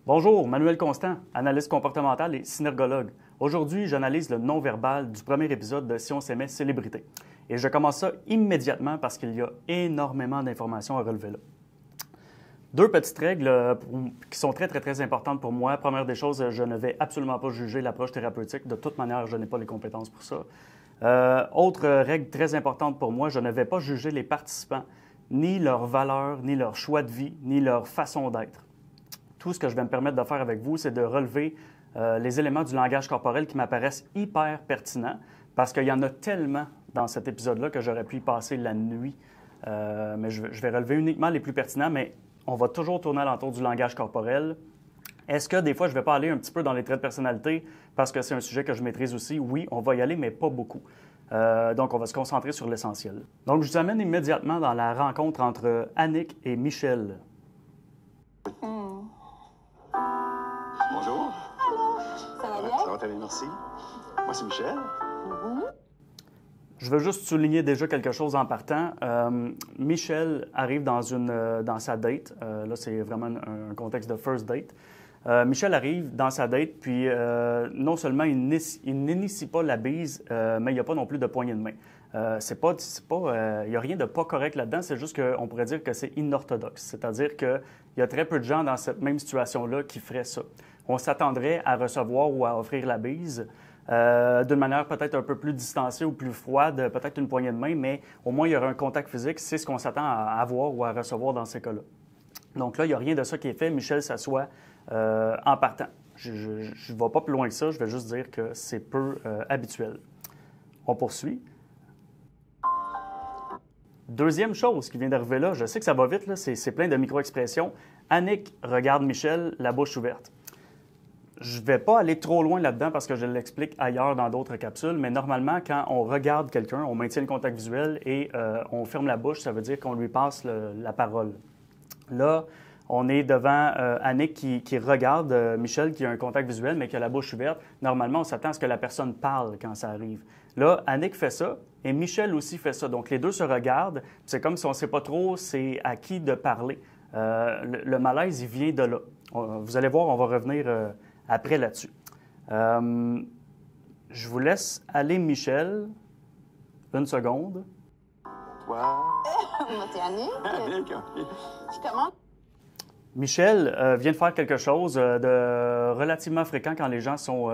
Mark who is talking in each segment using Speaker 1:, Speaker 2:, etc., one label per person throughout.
Speaker 1: Bonjour, Manuel Constant, analyste comportemental et synergologue. Aujourd'hui, j'analyse le non-verbal du premier épisode de Si on s'aimait célébrité. Et je commence ça immédiatement parce qu'il y a énormément d'informations à relever là. Deux petites règles qui sont très importantes pour moi. Première des choses, je ne vais absolument pas juger l'approche thérapeutique. De toute manière, je n'ai pas les compétences pour ça. Autre règle très importante pour moi, je ne vais pas juger les participants, ni leurs valeurs, ni leur choix de vie, ni leur façon d'être. Tout ce que je vais me permettre de faire avec vous, c'est de relever les éléments du langage corporel qui m'apparaissent hyper pertinents parce qu'il y en a tellement dans cet épisode-là que j'aurais pu y passer la nuit. Mais je vais relever uniquement les plus pertinents, mais on va toujours tourner alentour du langage corporel. Est-ce que des fois, je ne vais pas aller un petit peu dans les traits de personnalité parce que c'est un sujet que je maîtrise aussi? Oui, on va y aller, mais pas beaucoup. Donc, on va se concentrer sur l'essentiel. Donc, je vous amène immédiatement dans la rencontre entre Annick et Michel.
Speaker 2: Bonjour.
Speaker 3: Allô, ça va bien?
Speaker 2: Ça va très bien, merci. Moi, c'est Michel.
Speaker 1: Je veux juste souligner déjà quelque chose en partant. Michel arrive dans sa date. Là, c'est vraiment un contexte de first date. Michel arrive dans sa date, puis non seulement il n'initie pas la bise, mais il n'y a pas non plus de poignée de main. Il n'y a rien de pas correct là-dedans, c'est juste qu'on pourrait dire que c'est inorthodoxe. C'est-à-dire qu'il y a très peu de gens dans cette même situation-là qui feraient ça. On s'attendrait à recevoir ou à offrir la bise d'une manière peut-être un peu plus distancée ou plus froide, peut-être une poignée de main, mais au moins il y aura un contact physique, c'est ce qu'on s'attend à avoir ou à recevoir dans ces cas-là. Donc là, il n'y a rien de ça qui est fait. Michel s'assoit en partant. Je ne vais pas plus loin que ça, je vais juste dire que c'est peu habituel. On poursuit. Deuxième chose qui vient d'arriver là, je sais que ça va vite, là, c'est plein de micro-expressions. Annick regarde Michel, la bouche ouverte. Je ne vais pas aller trop loin là-dedans parce que je l'explique ailleurs dans d'autres capsules, mais normalement, quand on regarde quelqu'un, on maintient le contact visuel et on ferme la bouche, ça veut dire qu'on lui passe la parole. Là, on est devant Annick qui regarde Michel qui a un contact visuel, mais qui a la bouche ouverte. Normalement, on s'attend à ce que la personne parle quand ça arrive. Là, Annick fait ça et Michel aussi fait ça. Donc, les deux se regardent. C'est comme si on ne sait pas trop c'est à qui de parler. Le malaise, il vient de là. Vous allez voir, on va revenir après là-dessus. Je vous laisse aller, Michel. Une seconde.
Speaker 2: Toi.
Speaker 3: Moi, t'es Annick.
Speaker 2: Annick,
Speaker 3: Je commence.
Speaker 1: Michel vient de faire quelque chose de relativement fréquent quand les gens sont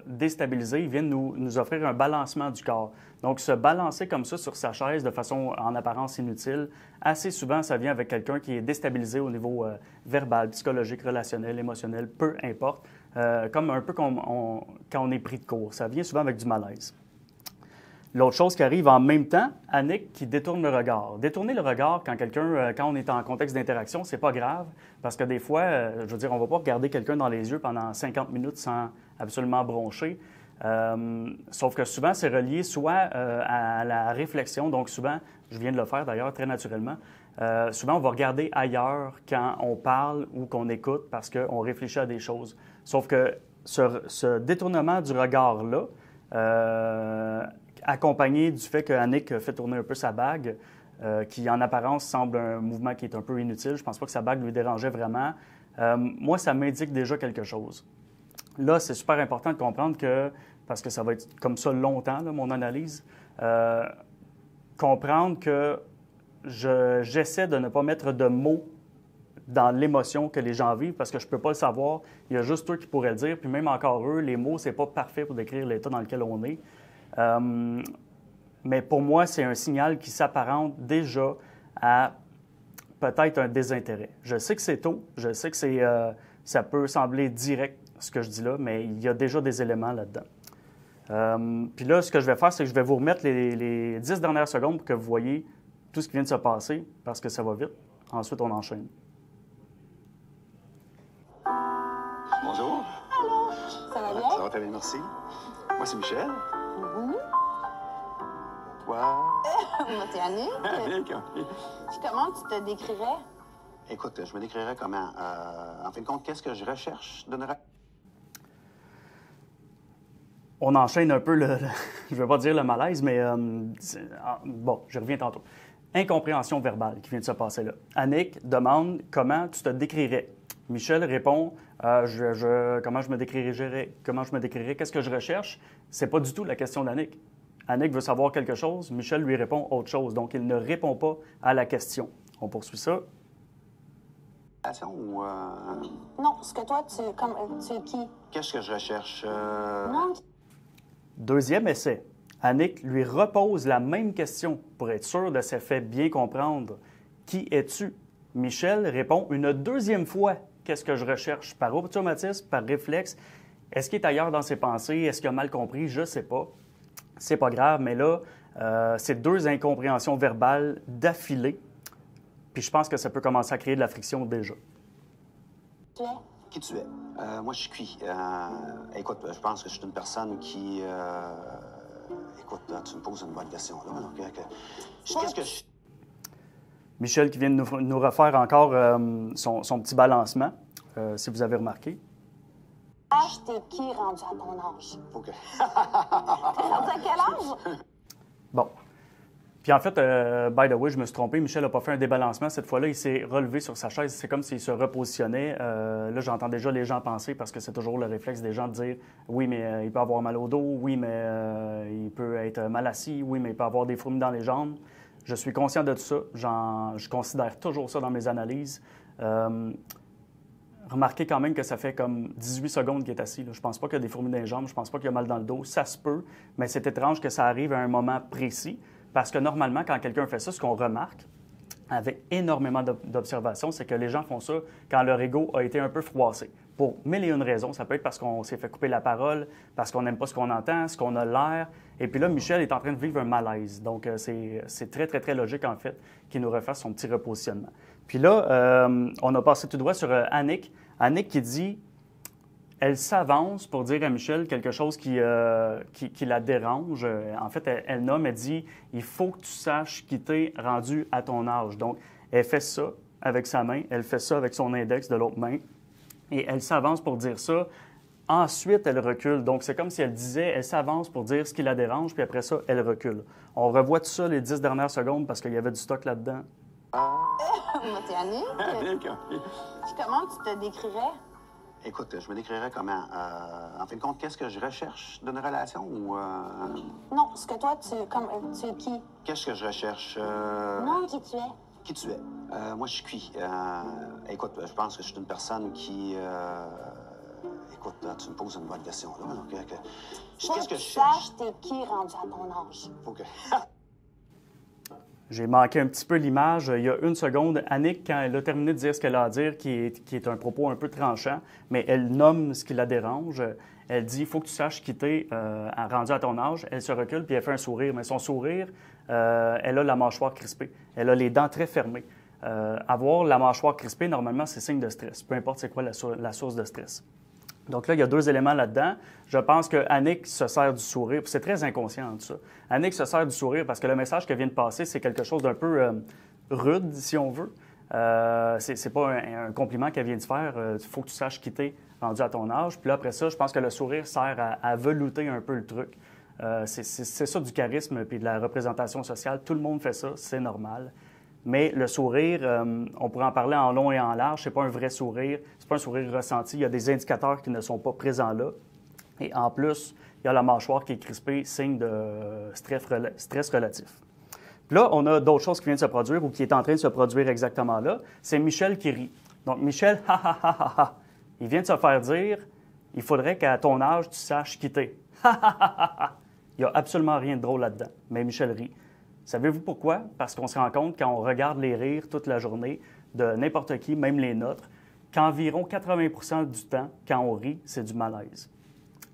Speaker 1: déstabilisés. Il vient de nous offrir un balancement du corps. Donc, se balancer comme ça sur sa chaise de façon en apparence inutile, assez souvent, ça vient avec quelqu'un qui est déstabilisé au niveau verbal, psychologique, relationnel, émotionnel, peu importe, comme un peu quand on est pris de court. Ça vient souvent avec du malaise. L'autre chose qui arrive en même temps, Annick qui détourne le regard. Détourner le regard quand on est en contexte d'interaction, c'est pas grave parce que des fois, je veux dire, on va pas regarder quelqu'un dans les yeux pendant 50 minutes sans absolument broncher. Sauf que souvent, c'est relié soit à la réflexion. Donc souvent, je viens de le faire d'ailleurs très naturellement, souvent on va regarder ailleurs quand on parle ou qu'on écoute parce qu'on réfléchit à des choses. Sauf que ce détournement du regard-là, accompagné du fait que Annick fait tourner un peu sa bague, qui en apparence semble un mouvement qui est un peu inutile. Je ne pense pas que sa bague lui dérangeait vraiment. Moi, ça m'indique déjà quelque chose. Là, c'est super important de comprendre que, parce que ça va être comme ça longtemps, là, mon analyse, comprendre que j'essaie de ne pas mettre de mots dans l'émotion que les gens vivent parce que je ne peux pas le savoir. Il y a juste toi qui pourrais le dire. Puis même encore eux, les mots, c'est pas parfait pour décrire l'état dans lequel on est. Mais pour moi, c'est un signal qui s'apparente déjà à peut-être un désintérêt. Je sais que c'est tôt, je sais que ça peut sembler direct ce que je dis là, mais il y a déjà des éléments là-dedans. Puis là, ce que je vais faire, c'est que je vais vous remettre les 10 dernières secondes pour que vous voyez tout ce qui vient de se passer, parce que ça va vite. Ensuite, on enchaîne.
Speaker 2: Bonjour.
Speaker 3: Allô, ça va bien?
Speaker 2: Ça va très bien, merci. Moi, c'est Michel. Toi.
Speaker 3: Moi, t'es Annick.
Speaker 2: Annick.
Speaker 3: Comment tu te décrirais?
Speaker 2: Écoute, je me décrirais comment? En fin de compte, qu'est-ce que je recherche de
Speaker 1: On enchaîne un peu je ne vais pas dire le malaise, mais bon, je reviens tantôt. Incompréhension verbale qui vient de se passer là. Annick demande comment tu te décrirais. Michel répond Comment je me décrirais? Qu'est-ce que je recherche? C'est pas du tout la question d'Annick. Annick veut savoir quelque chose, Michel lui répond autre chose. Donc, il ne répond pas à la question. On poursuit ça.
Speaker 2: Ou,
Speaker 3: Non, ce que toi, tu es qui?
Speaker 2: qu'est-ce que je recherche?
Speaker 3: Non,
Speaker 1: Deuxième essai. Annick lui repose la même question pour être sûr de s'être fait bien comprendre. Qui es-tu? Michel répond une deuxième fois. Qu'est-ce que je recherche? Par automatisme, par réflexe. Est-ce qu'il est ailleurs dans ses pensées? Est-ce qu'il a mal compris? Je ne sais pas. C'est pas grave, mais là, c'est deux incompréhensions verbales d'affilée. Puis je pense que ça peut commencer à créer de la friction déjà.
Speaker 3: tu es.
Speaker 2: Qui tu es? Moi, je suis cuit. Écoute, je pense que je suis une personne qui... Écoute, tu me poses une bonne question, là. Donc, qu'est-ce que je...
Speaker 1: Michel qui vient de nous refaire encore son petit balancement, si vous avez remarqué.
Speaker 3: Âge, t'es qui rendu à ton âge?
Speaker 2: Faut que...
Speaker 3: T'es rendu à quel âge?
Speaker 1: Bon. Puis en fait, by the way, je me suis trompé. Michel n'a pas fait un débalancement. Cette fois-là, il s'est relevé sur sa chaise. C'est comme s'il se repositionnait. Là, j'entends déjà les gens penser, parce que c'est toujours le réflexe des gens de dire « Oui, mais il peut avoir mal au dos. Oui, mais il peut être mal assis. Oui, mais il peut avoir des fourmis dans les jambes. » Je suis conscient de tout ça. Je considère toujours ça dans mes analyses. Remarquez quand même que ça fait comme 18 secondes qu'il est assis. Là. Je pense pas qu'il y a des fourmis dans les jambes. Je pense pas qu'il y a mal dans le dos. Ça se peut, mais c'est étrange que ça arrive à un moment précis. Parce que normalement, quand quelqu'un fait ça, ce qu'on remarque avec énormément d'observations, c'est que les gens font ça quand leur ego a été un peu froissé. Pour mille et une raisons. Ça peut être parce qu'on s'est fait couper la parole, parce qu'on n'aime pas ce qu'on entend, ce qu'on a l'air. Et puis là, Michel est en train de vivre un malaise. Donc, c'est très, très, très logique, en fait, qu'il nous refasse son petit repositionnement. Puis là, on a passé tout droit sur Annick. Annick qui dit... Elle s'avance pour dire à Michel quelque chose qui la dérange. En fait, elle nomme, elle dit « Il faut que tu saches qui t'es rendu à ton âge. » Donc, elle fait ça avec sa main, elle fait ça avec son index de l'autre main, et elle s'avance pour dire ça. Ensuite, elle recule. Donc, c'est comme si elle disait, elle s'avance pour dire ce qui la dérange, puis après ça, elle recule. On revoit tout ça les 10 dernières secondes parce qu'il y avait du stock là-dedans.
Speaker 3: Moi, t'es Annick.
Speaker 2: Annick,
Speaker 3: Puis comment tu te décrirais?
Speaker 2: Écoute, je me décrirais comment? En fin de compte, qu'est-ce que je recherche d'une relation ou...
Speaker 3: Non, ce que toi, tu es qui?
Speaker 2: Qu'est-ce que je recherche?
Speaker 3: Non, qui tu es.
Speaker 2: Qui tu es? Moi, je suis cuit. Écoute, je pense que je suis une personne qui... Écoute, tu me poses une bonne question, là. Donc, qu'est-ce que je cherche?
Speaker 3: Sache, t'es qui rendu à ton âge?
Speaker 2: Faut que...
Speaker 1: J'ai manqué un petit peu l'image. Il y a une seconde, Annick, quand elle a terminé de dire ce qu'elle a à dire, qui est un propos un peu tranchant, mais elle nomme ce qui la dérange. Elle dit « Il faut que tu saches qui t'es rendu à ton âge. » Elle se recule, puis elle fait un sourire. Mais son sourire, elle a la mâchoire crispée. Elle a les dents très fermées. Avoir la mâchoire crispée, normalement, c'est signe de stress, peu importe c'est quoi la source de stress. Donc là, il y a deux éléments là-dedans. Je pense que Annick se sert du sourire, puis c'est très inconscient tout ça. Annick se sert du sourire parce que le message qu'elle vient de passer, c'est quelque chose d'un peu rude, si on veut. C'est pas un compliment qu'elle vient de faire. Il faut que tu saches quitter rendu à ton âge. Puis là, après ça, je pense que le sourire sert à velouter un peu le truc. C'est ça du charisme puis de la représentation sociale. Tout le monde fait ça, c'est normal. Mais le sourire, on pourrait en parler en long et en large. C'est pas un vrai sourire. C'est pas un sourire ressenti. Il y a des indicateurs qui ne sont pas présents là. Et en plus, il y a la mâchoire qui est crispée, signe de stress relatif. Puis là, on a d'autres choses qui viennent de se produire ou qui est en train de se produire exactement là. C'est Michel qui rit. Donc, Michel, ha, ha, ha, ha, ha. Il vient de se faire dire, il faudrait qu'à ton âge, tu saches quitter. Ha, ha, ha, ha, ha. Il n'y a absolument rien de drôle là-dedans. Mais Michel rit. Savez-vous pourquoi? Parce qu'on se rend compte, quand on regarde les rires toute la journée, de n'importe qui, même les nôtres, qu'environ 80 du temps, quand on rit, c'est du malaise.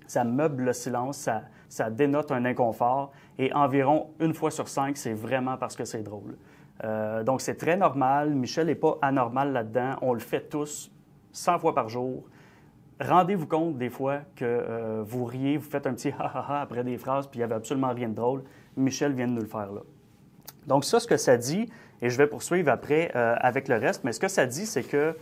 Speaker 1: Ça meuble le silence, ça dénote un inconfort, et environ une fois sur 5, c'est vraiment parce que c'est drôle. Donc, c'est très normal. Michel n'est pas anormal là-dedans. On le fait tous, 100 fois par jour. Rendez-vous compte, des fois, que vous riez, vous faites un petit « ha ha ha » après des phrases, puis il n'y avait absolument rien de drôle. Michel vient de nous le faire là. Donc ça, ce que ça dit, et je vais poursuivre après avec le reste, mais ce que ça dit, c'est que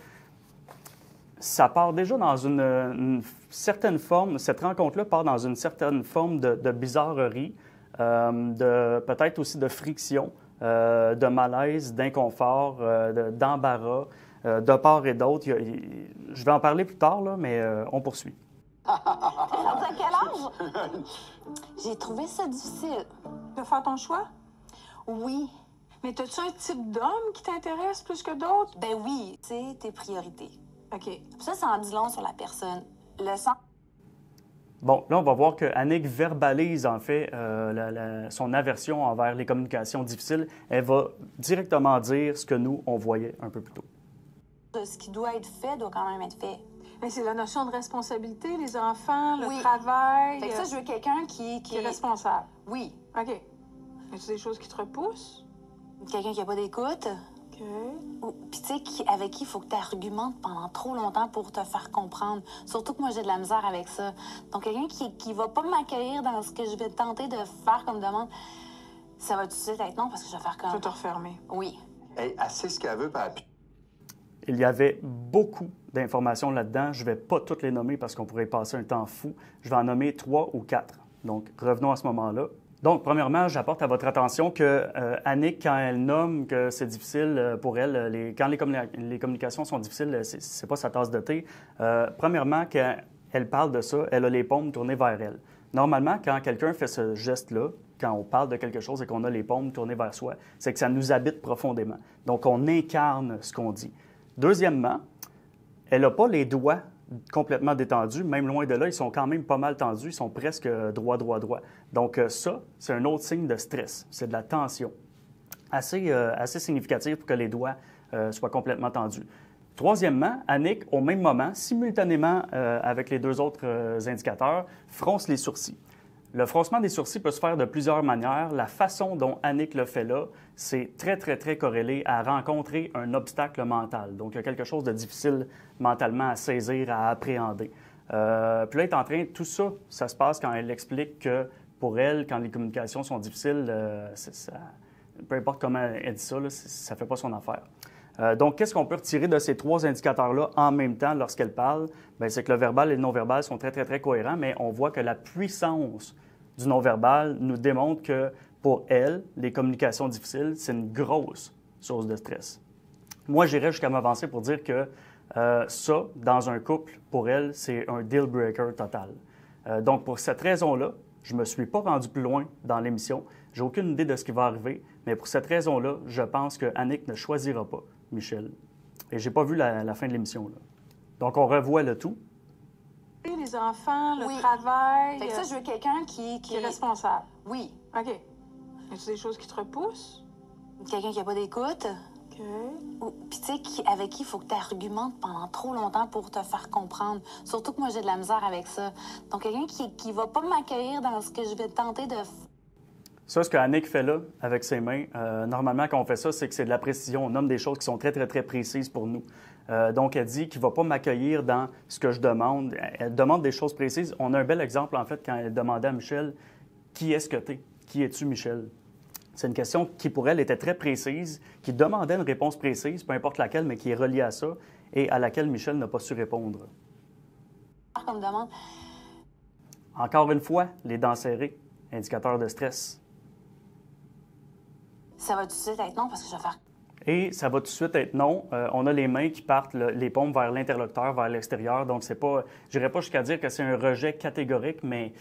Speaker 1: ça part déjà dans une certaine forme, cette rencontre-là part dans une certaine forme de bizarrerie, peut-être aussi de friction, de malaise, d'inconfort, d'embarras. de part et d'autre. Je vais en parler plus tard, là, mais on poursuit.
Speaker 3: T'es rendu à quel âge? J'ai trouvé ça difficile.
Speaker 4: De faire ton choix?
Speaker 3: Oui.
Speaker 4: Mais as-tu un type d'homme qui t'intéresse plus que d'autres?
Speaker 3: Ben oui, c'est tes priorités.
Speaker 4: OK.
Speaker 3: Ça en dit long sur la personne. Le sang.
Speaker 1: Bon, là, on va voir que Annick verbalise, en fait, son aversion envers les communications difficiles. Elle va directement dire ce que nous, on voyait un peu plus tôt.
Speaker 3: Ce qui doit être fait doit quand même être fait.
Speaker 4: Mais c'est la notion de responsabilité, les enfants, le
Speaker 3: Oui.
Speaker 4: travail.
Speaker 3: Fait que ça, je veux quelqu'un
Speaker 4: qui est responsable.
Speaker 3: Oui.
Speaker 4: OK. As-tu des choses qui te repoussent?
Speaker 3: Quelqu'un qui n'a pas d'écoute.
Speaker 4: OK.
Speaker 3: Puis tu sais, avec qui il faut que tu argumentes pendant trop longtemps pour te faire comprendre. Surtout que moi, j'ai de la misère avec ça. Donc, quelqu'un qui va pas m'accueillir dans ce que je vais tenter de faire comme demande, ça va tout de suite être non parce que je vais faire
Speaker 4: Tu vas
Speaker 3: comme...
Speaker 4: te refermer.
Speaker 3: Oui.
Speaker 2: Elle sait ce qu'elle veut, puis
Speaker 1: Il y avait beaucoup d'informations là-dedans. Je ne vais pas toutes les nommer parce qu'on pourrait y passer un temps fou. Je vais en nommer 3 ou 4. Donc, revenons à ce moment-là. Donc, premièrement, j'apporte à votre attention que Annick, quand elle nomme que c'est difficile pour elle, quand les communications sont difficiles, c'est pas sa tasse de thé. Premièrement, quand elle parle de ça, elle a les paumes tournées vers elle. Normalement, quand quelqu'un fait ce geste-là, quand on parle de quelque chose et qu'on a les paumes tournées vers soi, c'est que ça nous habite profondément. Donc, on incarne ce qu'on dit. Deuxièmement, elle n'a pas les doigts complètement détendus, même loin de là, ils sont quand même pas mal tendus, ils sont presque droit. Donc ça, c'est un autre signe de stress, c'est de la tension, assez significatif pour que les doigts soient complètement tendus. Troisièmement, Annick, au même moment, simultanément avec les deux autres indicateurs, fronce les sourcils. Le froncement des sourcils peut se faire de plusieurs manières. La façon dont Annick le fait là, c'est très corrélé à rencontrer un obstacle mental. Donc, il y a quelque chose de difficile mentalement à saisir, à appréhender. Puis là, elle est en train, tout ça, ça se passe quand elle explique que pour elle, quand les communications sont difficiles, peu importe comment elle dit ça, là, ça ne fait pas son affaire. Donc, qu'est-ce qu'on peut retirer de ces 3 indicateurs-là en même temps lorsqu'elle parle? Bien, c'est que le verbal et le non-verbal sont très cohérents, mais on voit que la puissance du non-verbal nous démontre que, pour elle, les communications difficiles, c'est une grosse source de stress. Moi, j'irais jusqu'à m'avancer pour dire que ça, dans un couple, pour elle, c'est un deal-breaker total. Donc, pour cette raison-là, je ne me suis pas rendu plus loin dans l'émission. J'ai aucune idée de ce qui va arriver, mais pour cette raison-là, je pense que Annick ne choisira pas Michel. Et j'ai pas vu la fin de l'émission, là. Donc, on revoit le tout.
Speaker 4: Les enfants, le
Speaker 3: Oui.
Speaker 4: travail.
Speaker 3: Fait que ça, je veux quelqu'un qui
Speaker 4: est responsable.
Speaker 3: Oui.
Speaker 4: OK. As-tu des choses qui te repoussent?
Speaker 3: Quelqu'un qui n'a pas d'écoute.
Speaker 4: OK.
Speaker 3: Puis tu sais, avec qui il faut que tu argumentes pendant trop longtemps pour te faire comprendre. Surtout que moi, j'ai de la misère avec ça. Donc, quelqu'un qui va pas m'accueillir dans ce que je vais tenter de...
Speaker 1: Ça, ce que Annick fait là, avec ses mains, normalement, quand on fait ça, c'est que c'est de la précision. On nomme des choses qui sont très précises pour nous. Donc, elle dit qu'il ne va pas m'accueillir dans ce que je demande. Elle demande des choses précises. On a un bel exemple, en fait, quand elle demandait à Michel « Qui est-ce que tu es? Qui es-tu, Michel? » C'est une question qui, pour elle, était très précise, qui demandait une réponse précise, peu importe laquelle, mais qui est reliée à ça, et à laquelle Michel n'a pas su répondre.
Speaker 3: Comme demande.
Speaker 1: Encore une fois, les dents serrées, indicateur de stress.
Speaker 3: Ça va tout de suite être non parce que je vais faire...
Speaker 1: Et ça va tout de suite être non. On a les mains qui partent, les paumes vers l'interlocuteur, vers l'extérieur. Donc, c'est pas, je n'irai pas jusqu'à dire que c'est un rejet catégorique, mais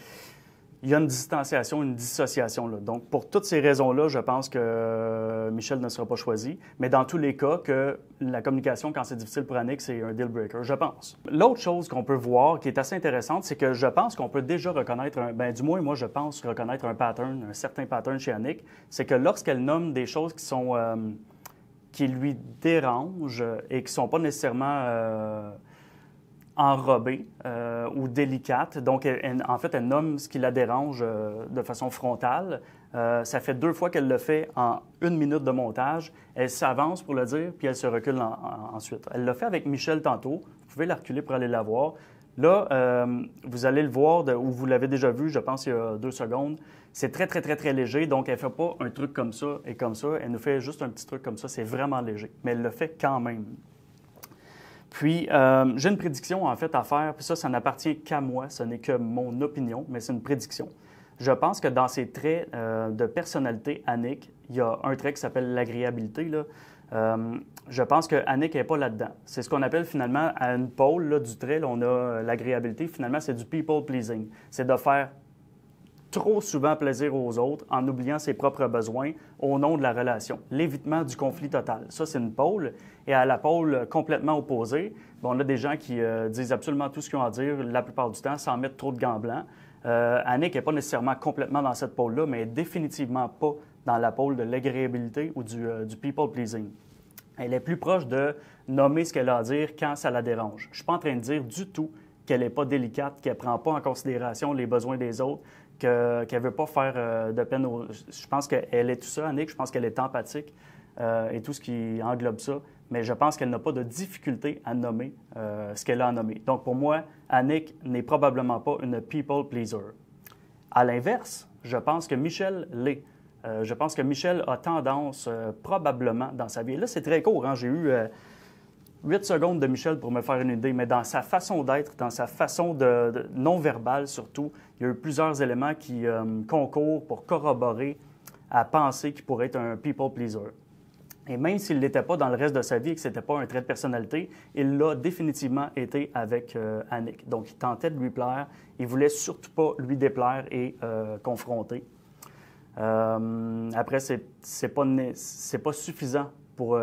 Speaker 1: il y a une distanciation, une dissociation là. Donc, pour toutes ces raisons-là, je pense que Michel ne sera pas choisi. Mais dans tous les cas, que la communication, quand c'est difficile pour Annick, c'est un deal-breaker, je pense. L'autre chose qu'on peut voir, qui est assez intéressante, c'est que je pense qu'on peut déjà reconnaître, du moins, moi, je pense reconnaître un pattern, un certain pattern chez Annick, c'est que lorsqu'elle nomme des choses qui sont... qui lui dérangent et qui ne sont pas nécessairement enrobées ou délicates. Donc, en fait, elle nomme ce qui la dérange de façon frontale. Ça fait 2 fois qu'elle le fait en 1 minute de montage. Elle s'avance pour le dire, puis elle se recule ensuite. Elle l'a fait avec Michel tantôt. Vous pouvez la reculer pour aller la voir. Là, vous allez le voir, ou vous l'avez déjà vu, je pense, il y a 2 secondes. C'est très léger, donc elle ne fait pas un truc comme ça et comme ça. Elle nous fait juste un petit truc comme ça. C'est vraiment léger, mais elle le fait quand même. Puis, j'ai une prédiction, en fait, à faire. Puis ça n'appartient qu'à moi. Ce n'est que mon opinion, mais c'est une prédiction. Je pense que dans ses traits de personnalité, Annick, il y a un trait qui s'appelle l'agréabilité, là. Je pense que Annick n'est pas là-dedans. C'est ce qu'on appelle finalement à une pôle là, du trait, là, on a l'agréabilité. Finalement, c'est du people pleasing. C'est de faire trop souvent plaisir aux autres en oubliant ses propres besoins au nom de la relation. L'évitement du conflit total. Ça, c'est une pôle. Et à la pôle complètement opposée, on a des gens qui disent absolument tout ce qu'ils ont à dire la plupart du temps sans mettre trop de gants blancs. Annick n'est pas nécessairement complètement dans cette pôle-là, mais définitivement pas dans la pôle de l'agréabilité ou du people pleasing. Elle est plus proche de nommer ce qu'elle a à dire quand ça la dérange. Je ne suis pas en train de dire du tout qu'elle n'est pas délicate, qu'elle ne prend pas en considération les besoins des autres, qu'elle ne veut pas faire de peine aux... Je pense qu'elle est tout ça, Annick. Je pense qu'elle est empathique et tout ce qui englobe ça. Mais je pense qu'elle n'a pas de difficulté à nommer ce qu'elle a à nommer. Donc, pour moi, Annick n'est probablement pas une people pleaser. À l'inverse, je pense que Michel l'est. Je pense que Michel a tendance, probablement, dans sa vie... Et là, c'est très court. Hein? J'ai eu 8 secondes de Michel pour me faire une idée, mais dans sa façon d'être, dans sa façon de non-verbale surtout, il y a eu plusieurs éléments qui concourent pour corroborer à penser qu'il pourrait être un people pleaser. Et même s'il ne l'était pas dans le reste de sa vie et que ce n'était pas un trait de personnalité, il l'a définitivement été avec Annick. Donc, il tentait de lui plaire. Il ne voulait surtout pas lui déplaire et confronter. Après, c'est pas suffisant pour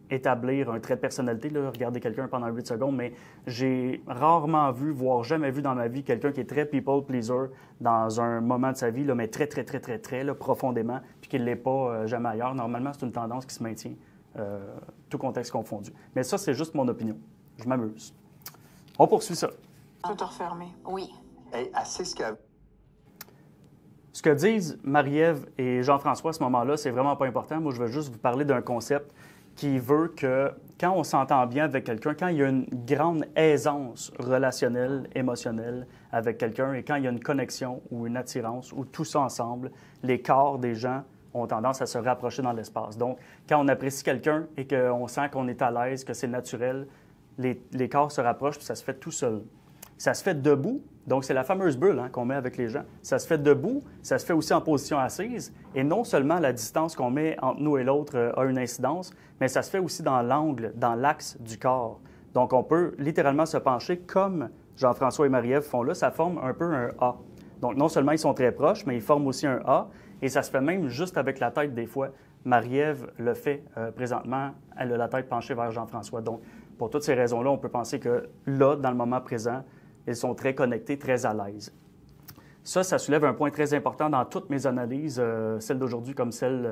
Speaker 1: établir un trait de personnalité, là, regarder quelqu'un pendant 8 secondes, mais j'ai rarement vu, voire jamais vu dans ma vie, quelqu'un qui est très people pleaser dans un moment de sa vie, là, mais très, très, très, très, très, là, profondément, puis qu'il ne l'est pas jamais ailleurs. Normalement, c'est une tendance qui se maintient, tout contexte confondu. Mais ça, c'est juste mon opinion. Je m'amuse. On poursuit ça.
Speaker 4: Tu peux te refermer.
Speaker 3: Oui.
Speaker 2: Hey, assez ce qu'elle...
Speaker 1: Ce que disent Marie-Ève et Jean-François à ce moment-là, c'est vraiment pas important. Moi, je veux juste vous parler d'un concept qui veut que quand on s'entend bien avec quelqu'un, quand il y a une grande aisance relationnelle, émotionnelle avec quelqu'un et quand il y a une connexion ou une attirance ou tout ça ensemble, les corps des gens ont tendance à se rapprocher dans l'espace. Donc, quand on apprécie quelqu'un et qu'on sent qu'on est à l'aise, que c'est naturel, les corps se rapprochent puis ça se fait tout seul. Ça se fait debout, donc c'est la fameuse bulle qu'on met avec les gens. Ça se fait debout, ça se fait aussi en position assise, et non seulement la distance qu'on met entre nous et l'autre a une incidence, mais ça se fait aussi dans l'angle, dans l'axe du corps. Donc on peut littéralement se pencher comme Jean-François et Marie-Ève font là, ça forme un peu un A. Donc non seulement ils sont très proches, mais ils forment aussi un A, et ça se fait même juste avec la tête des fois. Marie-Ève le fait présentement, elle a la tête penchée vers Jean-François. Donc pour toutes ces raisons-là, on peut penser que là, dans le moment présent, ils sont très connectés, très à l'aise. Ça soulève un point très important dans toutes mes analyses, celle d'aujourd'hui comme celle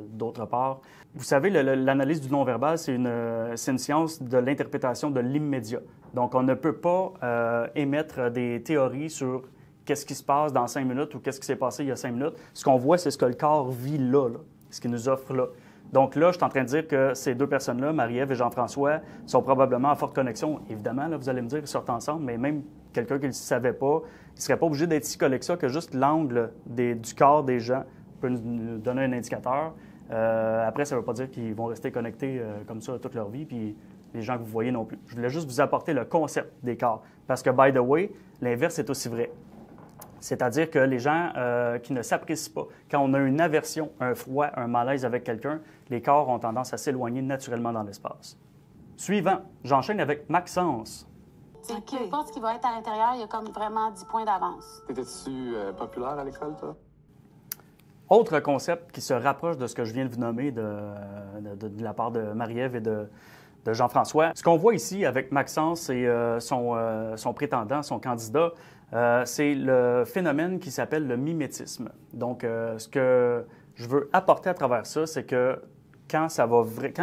Speaker 1: d'autre part. Vous savez, l'analyse du non-verbal, c'est une science de l'interprétation de l'immédiat. Donc, on ne peut pas émettre des théories sur qu'est-ce qui se passe dans 5 minutes ou qu'est-ce qui s'est passé il y a 5 minutes. Ce qu'on voit, c'est ce que le corps vit là, ce qu'il nous offre là. Donc là, je suis en train de dire que ces deux personnes-là, Marie-Ève et Jean-François, sont probablement en forte connexion. Évidemment, là, vous allez me dire, ils sortent ensemble, mais même quelqu'un qui ne le savait pas, il ne serait pas obligé d'être si collé que ça, que juste l'angle du corps des gens peut nous donner un indicateur. Après, ça ne veut pas dire qu'ils vont rester connectés comme ça toute leur vie, puis les gens que vous voyez non plus. Je voulais juste vous apporter le concept des corps. Parce que, by the way, l'inverse est aussi vrai. C'est-à-dire que les gens qui ne s'apprécient pas, quand on a une aversion, un froid, un malaise avec quelqu'un, les corps ont tendance à s'éloigner naturellement dans l'espace. Suivant, j'enchaîne avec Maxence.
Speaker 3: Okay. Peu importe ce qui va être à l'intérieur, il y a comme vraiment 10 points d'avance.
Speaker 5: T'étais-tu populaire à l'école, toi?
Speaker 1: Autre concept qui se rapproche de ce que je viens de vous nommer de la part de Marie-Ève et de Jean-François. Ce qu'on voit ici avec Maxence et son prétendant, son candidat, c'est le phénomène qui s'appelle le mimétisme. Donc, ce que je veux apporter à travers ça, c'est que quand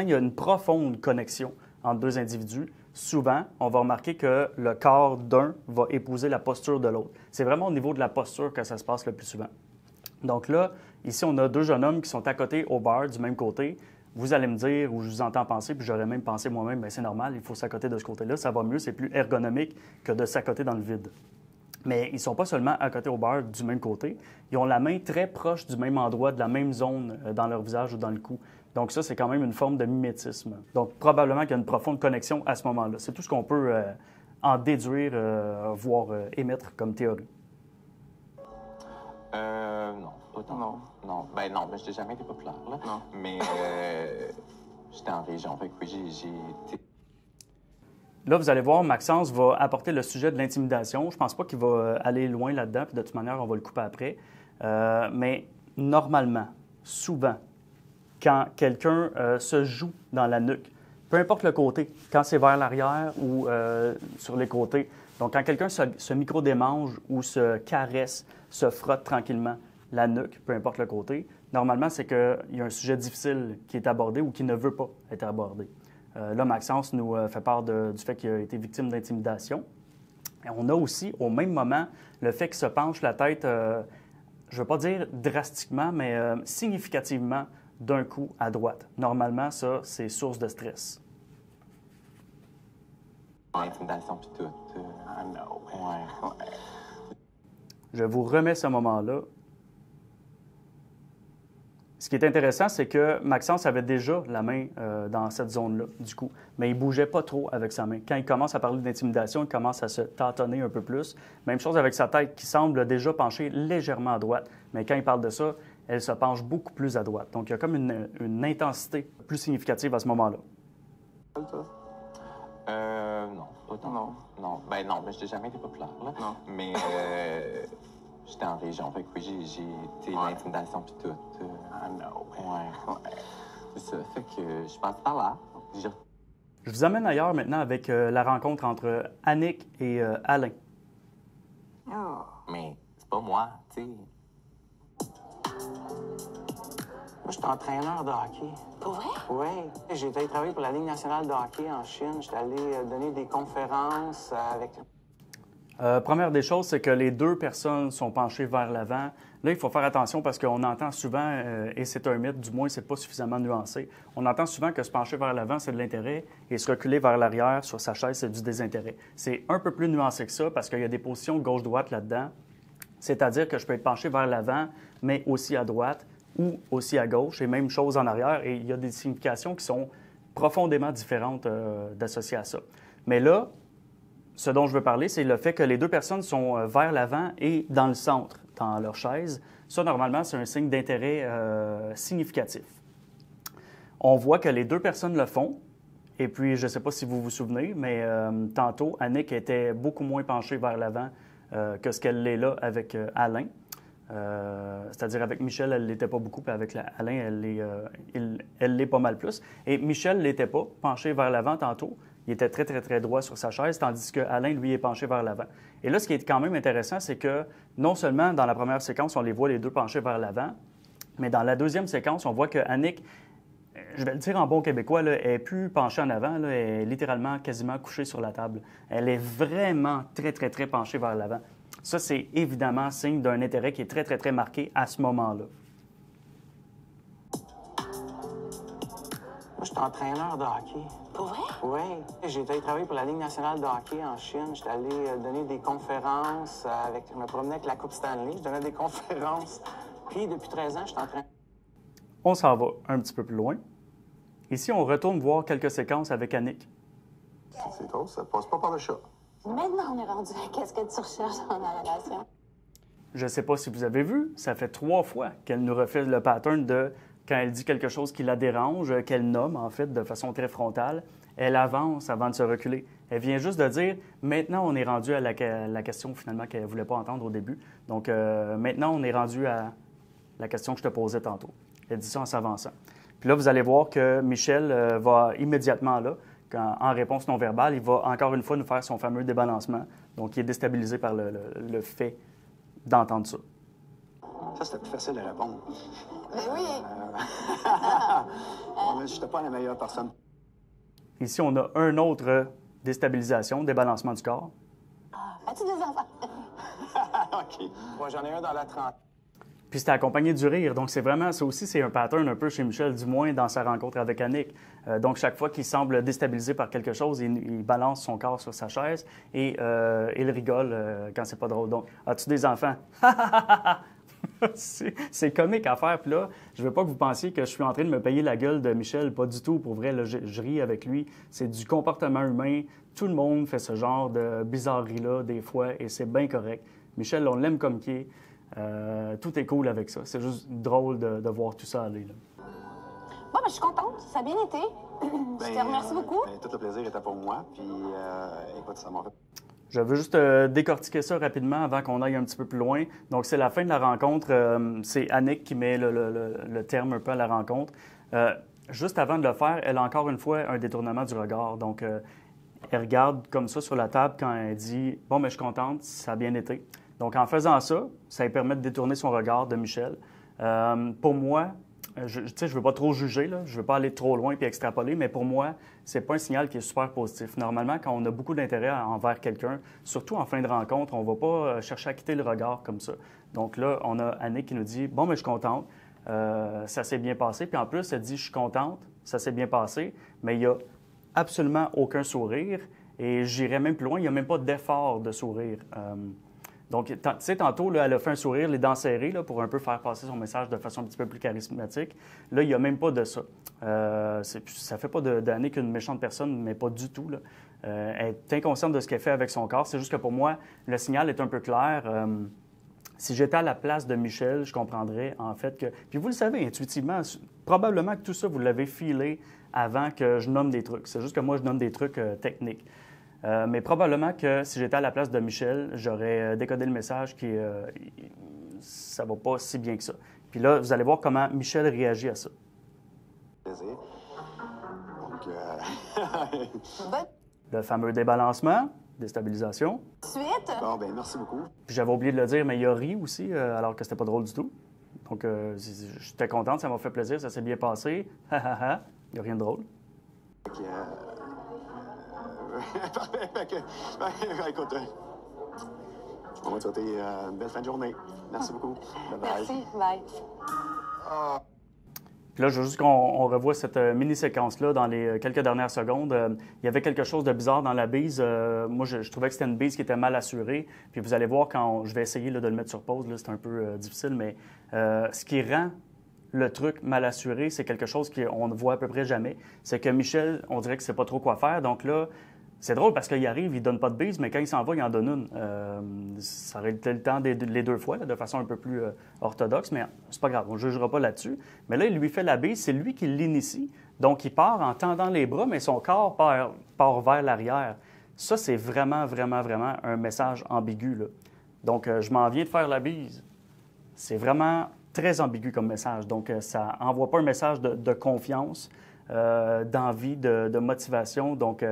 Speaker 1: il y a une profonde connexion entre deux individus, souvent, on va remarquer que le corps d'un va épouser la posture de l'autre. C'est vraiment au niveau de la posture que ça se passe le plus souvent. Donc là, ici, on a deux jeunes hommes qui sont à côté au bar, du même côté. Vous allez me dire, ou je vous entends penser, puis j'aurais même pensé moi-même, bien, c'est normal, il faut s'accoter de ce côté-là, ça va mieux, c'est plus ergonomique que de s'accoter dans le vide. Mais ils ne sont pas seulement à côté au bar du même côté, ils ont la main très proche du même endroit, de la même zone dans leur visage ou dans le cou. Donc ça, c'est quand même une forme de mimétisme. Donc probablement qu'il y a une profonde connexion à ce moment-là. C'est tout ce qu'on peut en déduire, voire émettre comme théorie.
Speaker 5: Non, pas tant. Non. Ben non, mais je n'ai jamais été populaire, là. Non. Mais J'étais en région, fait que oui, j'ai été...
Speaker 1: Là, vous allez voir, Maxence va apporter le sujet de l'intimidation. Je pense pas qu'il va aller loin là-dedans, puis de toute manière, on va le couper après. Mais normalement, souvent, quand quelqu'un se joue dans la nuque, peu importe le côté, quand c'est vers l'arrière ou sur les côtés, donc quand quelqu'un se micro-démange ou se caresse, se frotte tranquillement la nuque, peu importe le côté, normalement, c'est qu'il y a un sujet difficile qui est abordé ou qui ne veut pas être abordé. Là, Maxence nous fait part du fait qu'il a été victime d'intimidation. Et on a aussi, au même moment, le fait qu'il se penche la tête, je ne veux pas dire drastiquement, mais significativement d'un coup à droite. Normalement, ça, c'est source de stress.
Speaker 5: L'intimidation puis tout.
Speaker 2: non.
Speaker 5: Ouais.
Speaker 1: Je vous remets ce moment-là. Ce qui est intéressant, c'est que Maxence avait déjà la main dans cette zone-là, du coup, mais il ne bougeait pas trop avec sa main. Quand il commence à parler d'intimidation, il commence à se tâtonner un peu plus. Même chose avec sa tête qui semble déjà pencher légèrement à droite, mais quand il parle de ça, elle se penche beaucoup plus à droite. Donc, il y a comme une intensité plus significative à ce moment-là.
Speaker 5: Toi? Non. Pas tant.
Speaker 2: Non.
Speaker 5: Non. Ben non, mais je n'ai jamais été populaire, là.
Speaker 2: Non.
Speaker 5: Mais j'étais en région, fait que oui, j'ai été l'intimidation puis tout.
Speaker 2: non.
Speaker 5: Ouais. C'est ça. Fait que je passe par là.
Speaker 1: Je vous amène ailleurs maintenant avec la rencontre entre Annick et Alain.
Speaker 4: Oh.
Speaker 5: Mais c'est pas moi, tu sais.
Speaker 6: Moi, je suis entraîneur de hockey.
Speaker 3: Pour vrai?
Speaker 6: Oui. J'ai été travailler pour la Ligue nationale de hockey en Chine. J'étais allé donner des conférences avec...
Speaker 1: Première des choses, c'est que les deux personnes sont penchées vers l'avant. Là, il faut faire attention parce qu'on entend souvent, et c'est un mythe, du moins, c'est pas suffisamment nuancé, on entend souvent que se pencher vers l'avant, c'est de l'intérêt, et se reculer vers l'arrière sur sa chaise, c'est du désintérêt. C'est un peu plus nuancé que ça parce qu'il y a des positions gauche-droite là-dedans. C'est-à-dire que je peux être penché vers l'avant, mais aussi à droite ou aussi à gauche, et même chose en arrière, et il y a des significations qui sont profondément différentes d'associer à ça. Mais là, ce dont je veux parler, c'est le fait que les deux personnes sont vers l'avant et dans le centre, dans leur chaise. Ça, normalement, c'est un signe d'intérêt significatif. On voit que les deux personnes le font. Et puis, je ne sais pas si vous vous souvenez, mais tantôt, Annick était beaucoup moins penchée vers l'avant que ce qu'elle l'est là avec Alain. C'est-à-dire avec Michel, elle ne l'était pas beaucoup, puis avec Alain, elle l'est pas mal plus. Et Michel ne l'était pas, penché vers l'avant tantôt. Il était très, très, très droit sur sa chaise, tandis que Alain, lui, est penché vers l'avant. Et là, ce qui est quand même intéressant, c'est que non seulement dans la première séquence, on les voit les deux penchés vers l'avant, mais dans la deuxième séquence, on voit que Annick, je vais le dire en bon québécois, là, elle n'est plus penchée en avant, là, elle est littéralement quasiment couchée sur la table. Elle est vraiment très, très, très penchée vers l'avant. Ça, c'est évidemment signe d'un intérêt qui est très, très, très marqué à ce moment-là.
Speaker 6: Moi, je suis entraîneur de hockey.
Speaker 3: Pour vrai?
Speaker 6: Oui. J'ai été travailler pour la Ligue nationale de hockey en Chine. J'étais allé donner des conférences avec... Je me promenais avec la Coupe Stanley. Je donnais des conférences. Puis, depuis 13 ans, je suis en train...
Speaker 1: On s'en va un petit peu plus loin. Ici, on retourne voir quelques séquences avec Annick.
Speaker 2: C'est drôle, ça passe pas par le chat.
Speaker 3: Maintenant, on est rendu à qu'est-ce que tu recherches dans la relation?
Speaker 1: Je ne sais pas si vous avez vu, ça fait 3 fois qu'elle nous refait le pattern de quand elle dit quelque chose qui la dérange, qu'elle nomme, en fait, de façon très frontale, elle avance avant de se reculer. Elle vient juste de dire, maintenant, on est rendu à la question, finalement, qu'elle ne voulait pas entendre au début. Donc, maintenant, on est rendu à la question que je te posais tantôt. Elle dit ça en s'avançant. Puis là, vous allez voir que Michel va immédiatement là, en réponse non verbale, il va encore une fois nous faire son fameux débalancement. Donc, il est déstabilisé par le fait d'entendre ça.
Speaker 2: Ça, c'était plus facile à répondre.
Speaker 3: Mais oui!
Speaker 2: Mais je n'étais pas la meilleure personne.
Speaker 1: Ici, on a un autre déstabilisation, débalancement du corps.
Speaker 3: As-tu des enfants?
Speaker 2: OK.
Speaker 6: Moi, j'en ai un dans la trentaine.
Speaker 1: Puis c'était accompagné du rire. Donc, c'est vraiment, ça aussi, c'est un pattern un peu chez Michel, du moins dans sa rencontre avec Annick. Donc, chaque fois qu'il semble déstabilisé par quelque chose, il balance son corps sur sa chaise et il rigole quand c'est pas drôle. Donc, as-tu des enfants? C'est comique à faire. Puis là, je veux pas que vous pensiez que je suis en train de me payer la gueule de Michel. Pas du tout. Pour vrai, là, je ris avec lui. C'est du comportement humain. Tout le monde fait ce genre de bizarrerie-là des fois et c'est bien correct. Michel, on l'aime comme qui est. Tout est cool avec ça. C'est juste drôle de voir tout ça aller. Là.
Speaker 3: Bon, ben, je suis contente. Ça a bien été. Je te remercie beaucoup.
Speaker 2: Tout le plaisir était pour moi. Puis, écoute, ça m'a fait.
Speaker 1: Je veux juste décortiquer ça rapidement avant qu'on aille un petit peu plus loin. Donc, c'est la fin de la rencontre. C'est Annick qui met le terme un peu à la rencontre. Juste avant de le faire, elle a encore une fois un détournement du regard. Donc, elle regarde comme ça sur la table quand elle dit « Bon, mais je suis contente, ça a bien été ». Donc, en faisant ça, ça lui permet de détourner son regard de Michel. Pour moi, je ne veux pas trop juger, là, je ne veux pas aller trop loin puis extrapoler, mais pour moi, c'est pas un signal qui est super positif. Normalement, quand on a beaucoup d'intérêt envers quelqu'un, surtout en fin de rencontre, on ne va pas chercher à quitter le regard comme ça. Donc là, on a Annick qui nous dit « Bon, mais je suis contente, ça s'est bien passé ». Puis en plus, elle dit « Je suis contente, ça s'est bien passé », mais il n'y a absolument aucun sourire. Et j'irais même plus loin, il n'y a même pas d'effort de sourire. Donc, tu sais, tantôt, là, elle a fait un sourire, les dents serrées, là, pour un peu faire passer son message de façon un petit peu plus charismatique. Là, il n'y a même pas de ça. Ça fait pas d'Annick une méchante personne, mais pas du tout, là. Elle est inconsciente de ce qu'elle fait avec son corps. C'est juste que pour moi, le signal est un peu clair. Si j'étais à la place de Michel, je comprendrais, en fait, que... Puis vous le savez intuitivement, probablement que tout ça, vous l'avez filé avant que je nomme des trucs. C'est juste que moi, je nomme des trucs techniques. Mais probablement que si j'étais à la place de Michel, j'aurais décodé le message qui ça va pas si bien que ça. Puis là, vous allez voir comment Michel réagit à ça.
Speaker 2: Plaisir. Donc,
Speaker 1: Le fameux débalancement, déstabilisation.
Speaker 3: Suite.
Speaker 2: bon, ben merci beaucoup.
Speaker 1: Puis j'avais oublié de le dire, mais il a ri aussi, alors que c'était pas drôle du tout. Donc, j'étais contente, ça m'a fait plaisir, ça s'est bien passé. Ha ha ha, il n'y a rien de drôle.
Speaker 2: Fait que, parfait. Fait que, écoute, on va te souhaiter une belle fin de journée. Merci beaucoup. Bye-bye.
Speaker 3: Merci. Bye.
Speaker 1: Puis là, je veux juste qu'on revoie cette mini-séquence-là dans les quelques dernières secondes. Il y avait quelque chose de bizarre dans la bise. Moi, je trouvais que c'était une bise qui était mal assurée. Puis vous allez voir quand je vais essayer là, de le mettre sur pause. C'est un peu difficile, mais ce qui rend le truc mal assuré, c'est quelque chose qu'on ne voit à peu près jamais. C'est que Michel, on dirait que c'est pas trop quoi faire. Donc là, c'est drôle parce qu'il arrive, il donne pas de bise, mais quand il s'en va, il en donne une. Ça aurait été le temps les deux fois, là, de façon un peu plus orthodoxe, mais c'est pas grave, on ne jugera pas là-dessus. Mais là, il lui fait la bise, c'est lui qui l'initie. Donc, il part en tendant les bras, mais son corps part vers l'arrière. Ça, c'est vraiment, vraiment, vraiment un message ambigu, là. Donc, je m'en viens de faire la bise. C'est vraiment très ambigu comme message. Donc, ça envoie pas un message de confiance, d'envie, de motivation. Donc,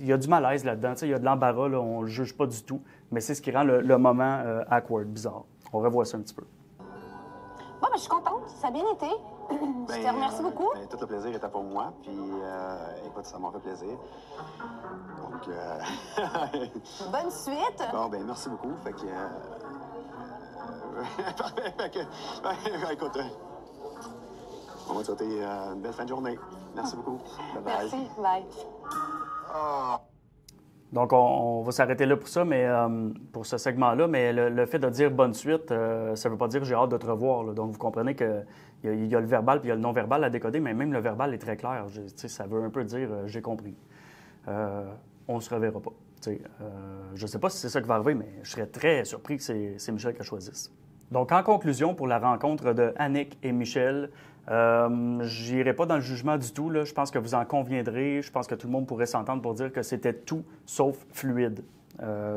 Speaker 1: il y a du malaise là-dedans. Il y a de l'embarras, là, on ne le juge pas du tout. Mais c'est ce qui rend le moment awkward, bizarre. On revoit ça un petit peu.
Speaker 3: Bon, ben, je suis contente. Ça a bien été. Je te remercie beaucoup.
Speaker 2: Tout le plaisir était pour moi. Puis, écoute, ça m'a fait plaisir. Donc,
Speaker 3: Bonne suite.
Speaker 2: bon, ben merci beaucoup. Fait que, parfait. Fait que, écoute, on va te souhaiter une belle fin de journée. Merci beaucoup. Bye-bye.
Speaker 3: Merci. Bye.
Speaker 1: Donc, on va s'arrêter là pour ça, mais pour ce segment-là. Mais le fait de dire bonne suite, ça ne veut pas dire j'ai hâte de te revoir, là. Donc, vous comprenez qu'il y a le verbal puis il y a le non-verbal à décoder, mais même le verbal est très clair. Ça veut un peu dire j'ai compris. On ne se reverra pas. Je ne sais pas si c'est ça qui va arriver, mais je serais très surpris que c'est Michel qui choisisse. Donc, en conclusion, pour la rencontre de Annick et Michel, je n'irai pas dans le jugement du tout, là. Je pense que vous en conviendrez. Je pense que tout le monde pourrait s'entendre pour dire que c'était tout sauf fluide.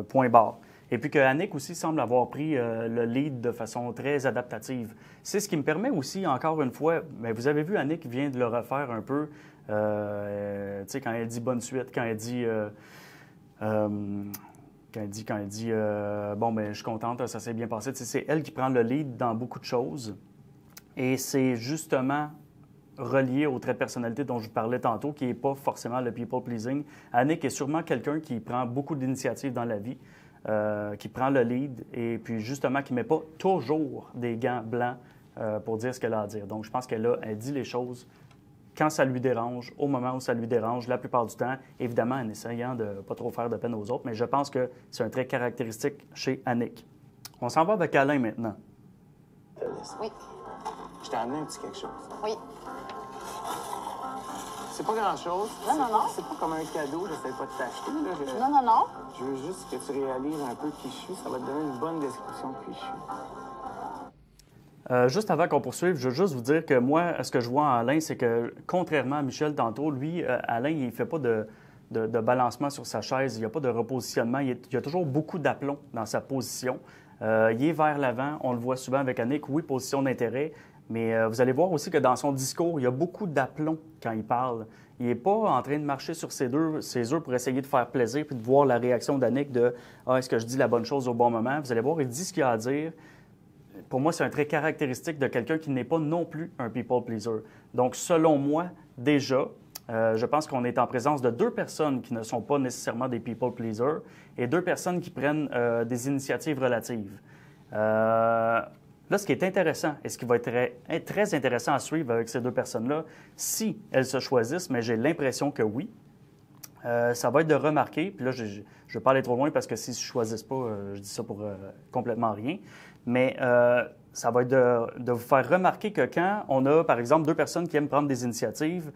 Speaker 1: Point barre. Et puis que Annick aussi semble avoir pris le lead de façon très adaptative. C'est ce qui me permet aussi, encore une fois, mais vous avez vu, Annick vient de le refaire un peu. Tu sais, quand elle dit bonne suite, quand elle dit... Quand elle dit bon, ben je suis contente, ça s'est bien passé. C'est elle qui prend le lead dans beaucoup de choses. Et c'est justement relié au trait de personnalité dont je vous parlais tantôt, qui n'est pas forcément le people-pleasing. Annick est sûrement quelqu'un qui prend beaucoup d'initiatives dans la vie, qui prend le lead et puis justement qui ne met pas toujours des gants blancs pour dire ce qu'elle a à dire. Donc, je pense qu'elle dit les choses quand ça lui dérange, au moment où ça lui dérange, la plupart du temps, évidemment en essayant de ne pas trop faire de peine aux autres, mais je pense que c'est un trait caractéristique chez Annick. On s'en va avec Alain maintenant.
Speaker 3: Oui.
Speaker 6: Je t'ai amené un petit quelque chose.
Speaker 3: Oui.
Speaker 6: C'est pas grand-chose.
Speaker 3: Non, non, non.
Speaker 6: C'est pas comme un cadeau, j'essaie pas de t'acheter.
Speaker 3: Non, non, non.
Speaker 6: Je veux juste que tu réalises un peu qui je suis. Ça va te donner une bonne description de qui je suis.
Speaker 1: Juste avant qu'on poursuive, je veux juste vous dire que moi, ce que je vois en Alain, c'est que, contrairement à Michel tantôt, lui, Alain, il ne fait pas de balancement sur sa chaise, il n'y a pas de repositionnement, il y a toujours beaucoup d'aplomb dans sa position. Il est vers l'avant, on le voit souvent avec Annick, oui, position d'intérêt, mais vous allez voir aussi que dans son discours, il y a beaucoup d'aplomb quand il parle. Il n'est pas en train de marcher sur ses œufs pour essayer de faire plaisir puis de voir la réaction d'Annick de « Ah, est-ce que je dis la bonne chose au bon moment? » Vous allez voir, il dit ce qu'il a à dire. Pour moi, c'est un trait caractéristique de quelqu'un qui n'est pas non plus un people pleaser. Donc, selon moi, déjà, je pense qu'on est en présence de 2 personnes qui ne sont pas nécessairement des people pleasers et 2 personnes qui prennent des initiatives relatives. Là, ce qui est intéressant et ce qui va être très intéressant à suivre avec ces 2 personnes-là, si elles se choisissent, mais j'ai l'impression que oui, ça va être de remarquer, puis là, je ne vais pas aller trop loin parce que s'ils ne se choisissent pas, je dis ça pour complètement rien, mais ça va être de vous faire remarquer que quand on a, par exemple, 2 personnes qui aiment prendre des initiatives,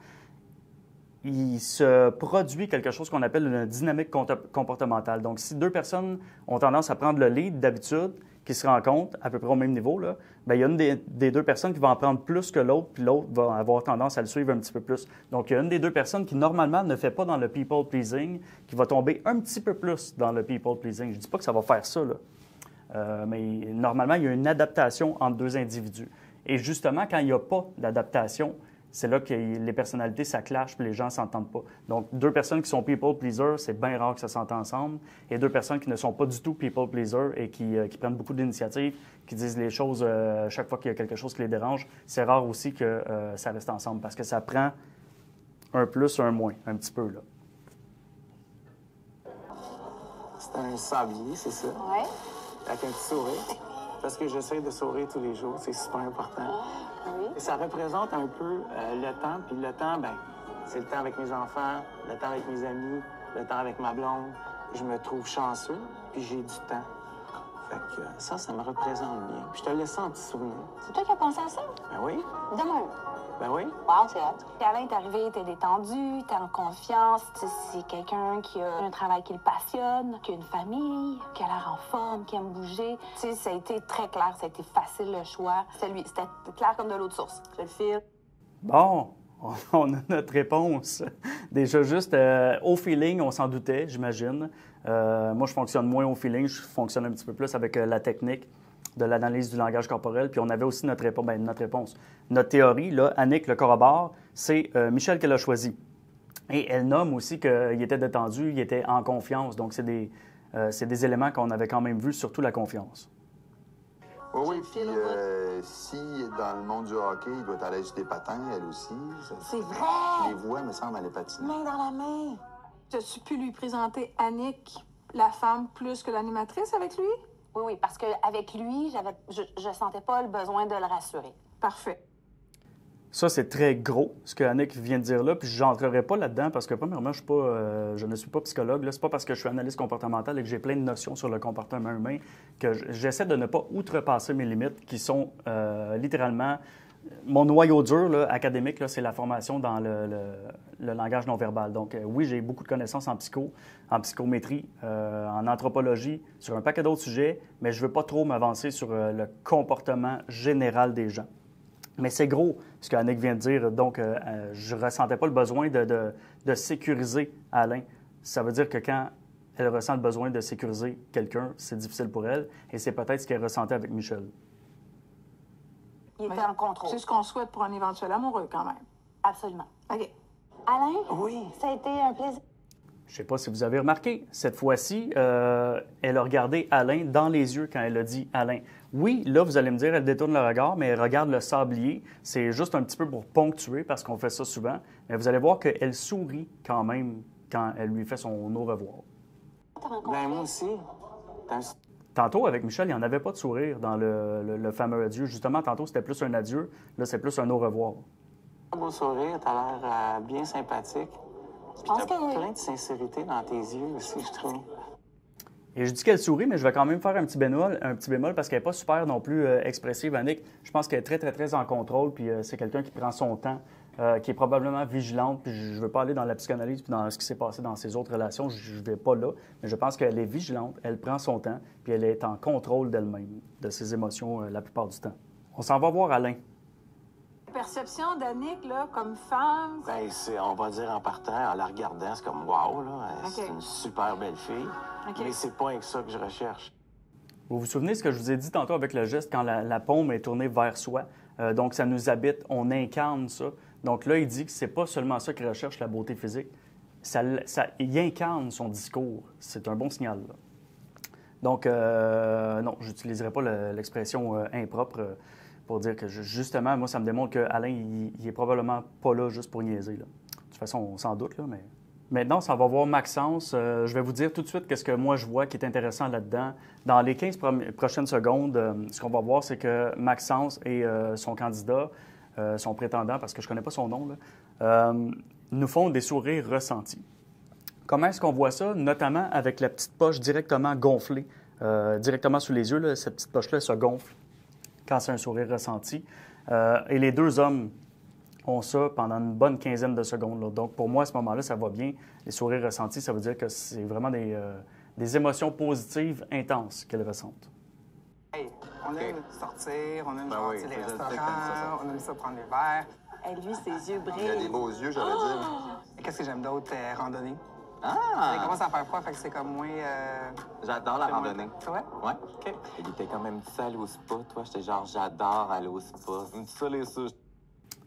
Speaker 1: il se produit quelque chose qu'on appelle une dynamique comportementale. Donc, si 2 personnes ont tendance à prendre le lead d'habitude, qui se rencontrent à peu près au même niveau, là, bien, il y a une des 2 personnes qui va en prendre plus que l'autre, puis l'autre va avoir tendance à le suivre un petit peu plus. Donc, il y a une des 2 personnes qui, normalement, ne fait pas dans le people-pleasing, qui va tomber un petit peu plus dans le people-pleasing. Je ne dis pas que ça va faire ça, là. Mais normalement, il y a une adaptation entre 2 individus. Et justement, quand il n'y a pas d'adaptation, c'est là que les personnalités, ça clash, puis les gens ne s'entendent pas. Donc, 2 personnes qui sont people pleasers, c'est bien rare que ça s'entende ensemble. Et 2 personnes qui ne sont pas du tout people pleasers et qui prennent beaucoup d'initiatives, qui disent les choses chaque fois qu'il y a quelque chose qui les dérange, c'est rare aussi que ça reste ensemble parce que ça prend un plus, un moins, un petit peu, là.
Speaker 6: C'est un sablier, c'est ça?
Speaker 3: Oui.
Speaker 6: Avec un petit sourire. Parce que j'essaie de sourire tous les jours, c'est super important.
Speaker 3: Oui.
Speaker 6: Et ça représente un peu le temps, puis le temps, ben, c'est le temps avec mes enfants, le temps avec mes amis, le temps avec ma blonde. Je me trouve chanceux, puis j'ai du temps. Fait que ça me représente bien. Puis je te laisse un petit souvenir.
Speaker 3: C'est toi qui as pensé à ça?
Speaker 6: Ben oui,
Speaker 3: Demain.
Speaker 6: ben oui.
Speaker 3: Wow, c'est hot. Puis Alain est arrivé, t'es détendu, t'es en confiance. C'est quelqu'un qui a un travail qui le passionne, qui a une famille, qui a l'air en forme, qui aime bouger. Tu sais, ça a été très clair, ça a été facile le choix. C'était clair comme de l'eau de source. Je le file.
Speaker 1: Bon, on a notre réponse. Déjà juste au feeling, on s'en doutait, j'imagine. Moi, je fonctionne moins au feeling, je fonctionne un petit peu plus avec la technique de l'analyse du langage corporel. Puis on avait aussi notre réponse. Notre théorie, là, Annick le corrobore, c'est Michel qu'elle a choisi. Et elle nomme aussi qu'il était détendu, il était en confiance. Donc, c'est des éléments qu'on avait quand même vus, surtout la confiance.
Speaker 7: Oui, puis si dans le monde du hockey, il doit être à l'aise des patins, elle aussi.
Speaker 3: C'est vrai!
Speaker 7: Je les vois, me semble, elle est patiner.
Speaker 3: Main dans la main.
Speaker 4: As-tu pu lui présenter Annick, la femme, plus que l'animatrice avec lui?
Speaker 3: Oui, oui, parce qu'avec lui, je sentais pas le besoin de le rassurer.
Speaker 4: Parfait.
Speaker 1: Ça, c'est très gros, ce que Annick vient de dire là, puis je n'entrerai pas là-dedans parce que, premièrement, je ne suis pas psychologue. Ce n'est pas parce que je suis analyste comportemental et que j'ai plein de notions sur le comportement humain que j'essaie de ne pas outrepasser mes limites qui sont littéralement... Mon noyau dur là, académique, là, c'est la formation dans le langage non-verbal. Donc, oui, j'ai beaucoup de connaissances en psychométrie, en anthropologie, sur un paquet d'autres sujets, mais je ne veux pas trop m'avancer sur le comportement général des gens. Mais c'est gros, ce qu'Annick vient de dire. Donc, je ne ressentais pas le besoin de sécuriser Alain. Ça veut dire que quand elle ressent le besoin de sécuriser quelqu'un, c'est difficile pour elle. Et c'est peut-être ce qu'elle ressentait avec Michel.
Speaker 3: Il était en contrôle.
Speaker 4: C'est ce qu'on souhaite pour un éventuel amoureux, quand même.
Speaker 3: Absolument.
Speaker 4: OK.
Speaker 3: Alain?
Speaker 6: Oui.
Speaker 3: Ça a été un plaisir.
Speaker 1: Je ne sais pas si vous avez remarqué, cette fois-ci, elle a regardé Alain dans les yeux quand elle a dit Alain. Oui, là, vous allez me dire, elle détourne le regard, mais elle regarde le sablier. C'est juste un petit peu pour ponctuer parce qu'on fait ça souvent. Mais vous allez voir qu'elle sourit quand même quand elle lui fait son au revoir.
Speaker 6: Ben moi aussi.
Speaker 1: Tantôt, avec Michel, il n'y en avait pas de sourire dans le fameux adieu. Justement, tantôt, c'était plus un adieu. Là, c'est plus un au revoir.
Speaker 6: Un beau sourire, t'as l'air bien sympathique. Puis
Speaker 3: pense
Speaker 6: t'as
Speaker 3: que oui.
Speaker 6: plein de sincérité dans tes yeux aussi, je trouve.
Speaker 1: Et je dis qu'elle sourit, mais je vais quand même faire un petit bémol parce qu'elle n'est pas super non plus expressive, Annick. Je pense qu'elle est très, très, très en contrôle, puis c'est quelqu'un qui prend son temps, qui est probablement vigilante. Puis je ne veux pas aller dans la psychanalyse puis dans ce qui s'est passé dans ses autres relations, je ne vais pas là. Mais je pense qu'elle est vigilante, elle prend son temps, puis elle est en contrôle d'elle-même, de ses émotions la plupart du temps. On s'en va voir Alain.
Speaker 4: Perception d'Annick, là, comme femme.
Speaker 6: Ben, on va dire en partant, en la regardant, c'est comme wow, là. C'est
Speaker 4: OK.
Speaker 6: une super belle fille.
Speaker 4: OK.
Speaker 6: Mais c'est pas avec ça que je recherche.
Speaker 1: Vous vous souvenez ce que je vous ai dit tantôt avec le geste quand la paume est tournée vers soi? Donc, ça nous habite, on incarne ça. Donc là, il dit que c'est pas seulement ça qu'il recherche, la beauté physique. Il incarne son discours. C'est un bon signal, là. Donc, non, je n'utiliserai pas l'expression impropre pour dire que, justement, moi, ça me démontre qu'Alain, il est probablement pas là juste pour niaiser, là. De toute façon, on s'en doute, là, mais... Maintenant, ça va voir Maxence. Je vais vous dire tout de suite qu'est-ce que moi je vois qui est intéressant là-dedans. Dans les 15 prochaines secondes, ce qu'on va voir, c'est que Maxence et son candidat, son prétendant, parce que je ne connais pas son nom, là, nous font des sourires ressentis. Comment est-ce qu'on voit ça? Notamment avec la petite poche directement gonflée, directement sous les yeux. Là, cette petite poche-là se gonfle quand c'est un sourire ressenti. Et les deux hommes ont ça pendant une bonne quinzaine de secondes, là. Donc, pour moi, à ce moment-là, ça va bien. Les sourires ressentis, ça veut dire que c'est vraiment des émotions positives intenses qu'elles ressentent.
Speaker 8: Hey, on aime sortir, on aime
Speaker 7: Ben
Speaker 8: genre,
Speaker 7: oui,
Speaker 8: tu sais, les
Speaker 7: je sais que t'aimes
Speaker 8: restaurants, on aime ça prendre des verres.
Speaker 3: Hey, lui, ses yeux
Speaker 7: Il a
Speaker 3: brillent.
Speaker 7: des beaux yeux, j'allais dire.
Speaker 8: Et qu'est-ce que j'aime d'autre? Randonnée. Il
Speaker 5: Ah!
Speaker 8: commence à faire froid, fait que c'est comme moins...
Speaker 5: J'adore la
Speaker 8: c'est moins-
Speaker 5: randonnée.
Speaker 8: Ouais?
Speaker 5: Ouais.
Speaker 8: OK.
Speaker 5: Il était quand même ça aller au spa, toi. J'étais genre, j'adore aller au spa. Me dis ça, les sous.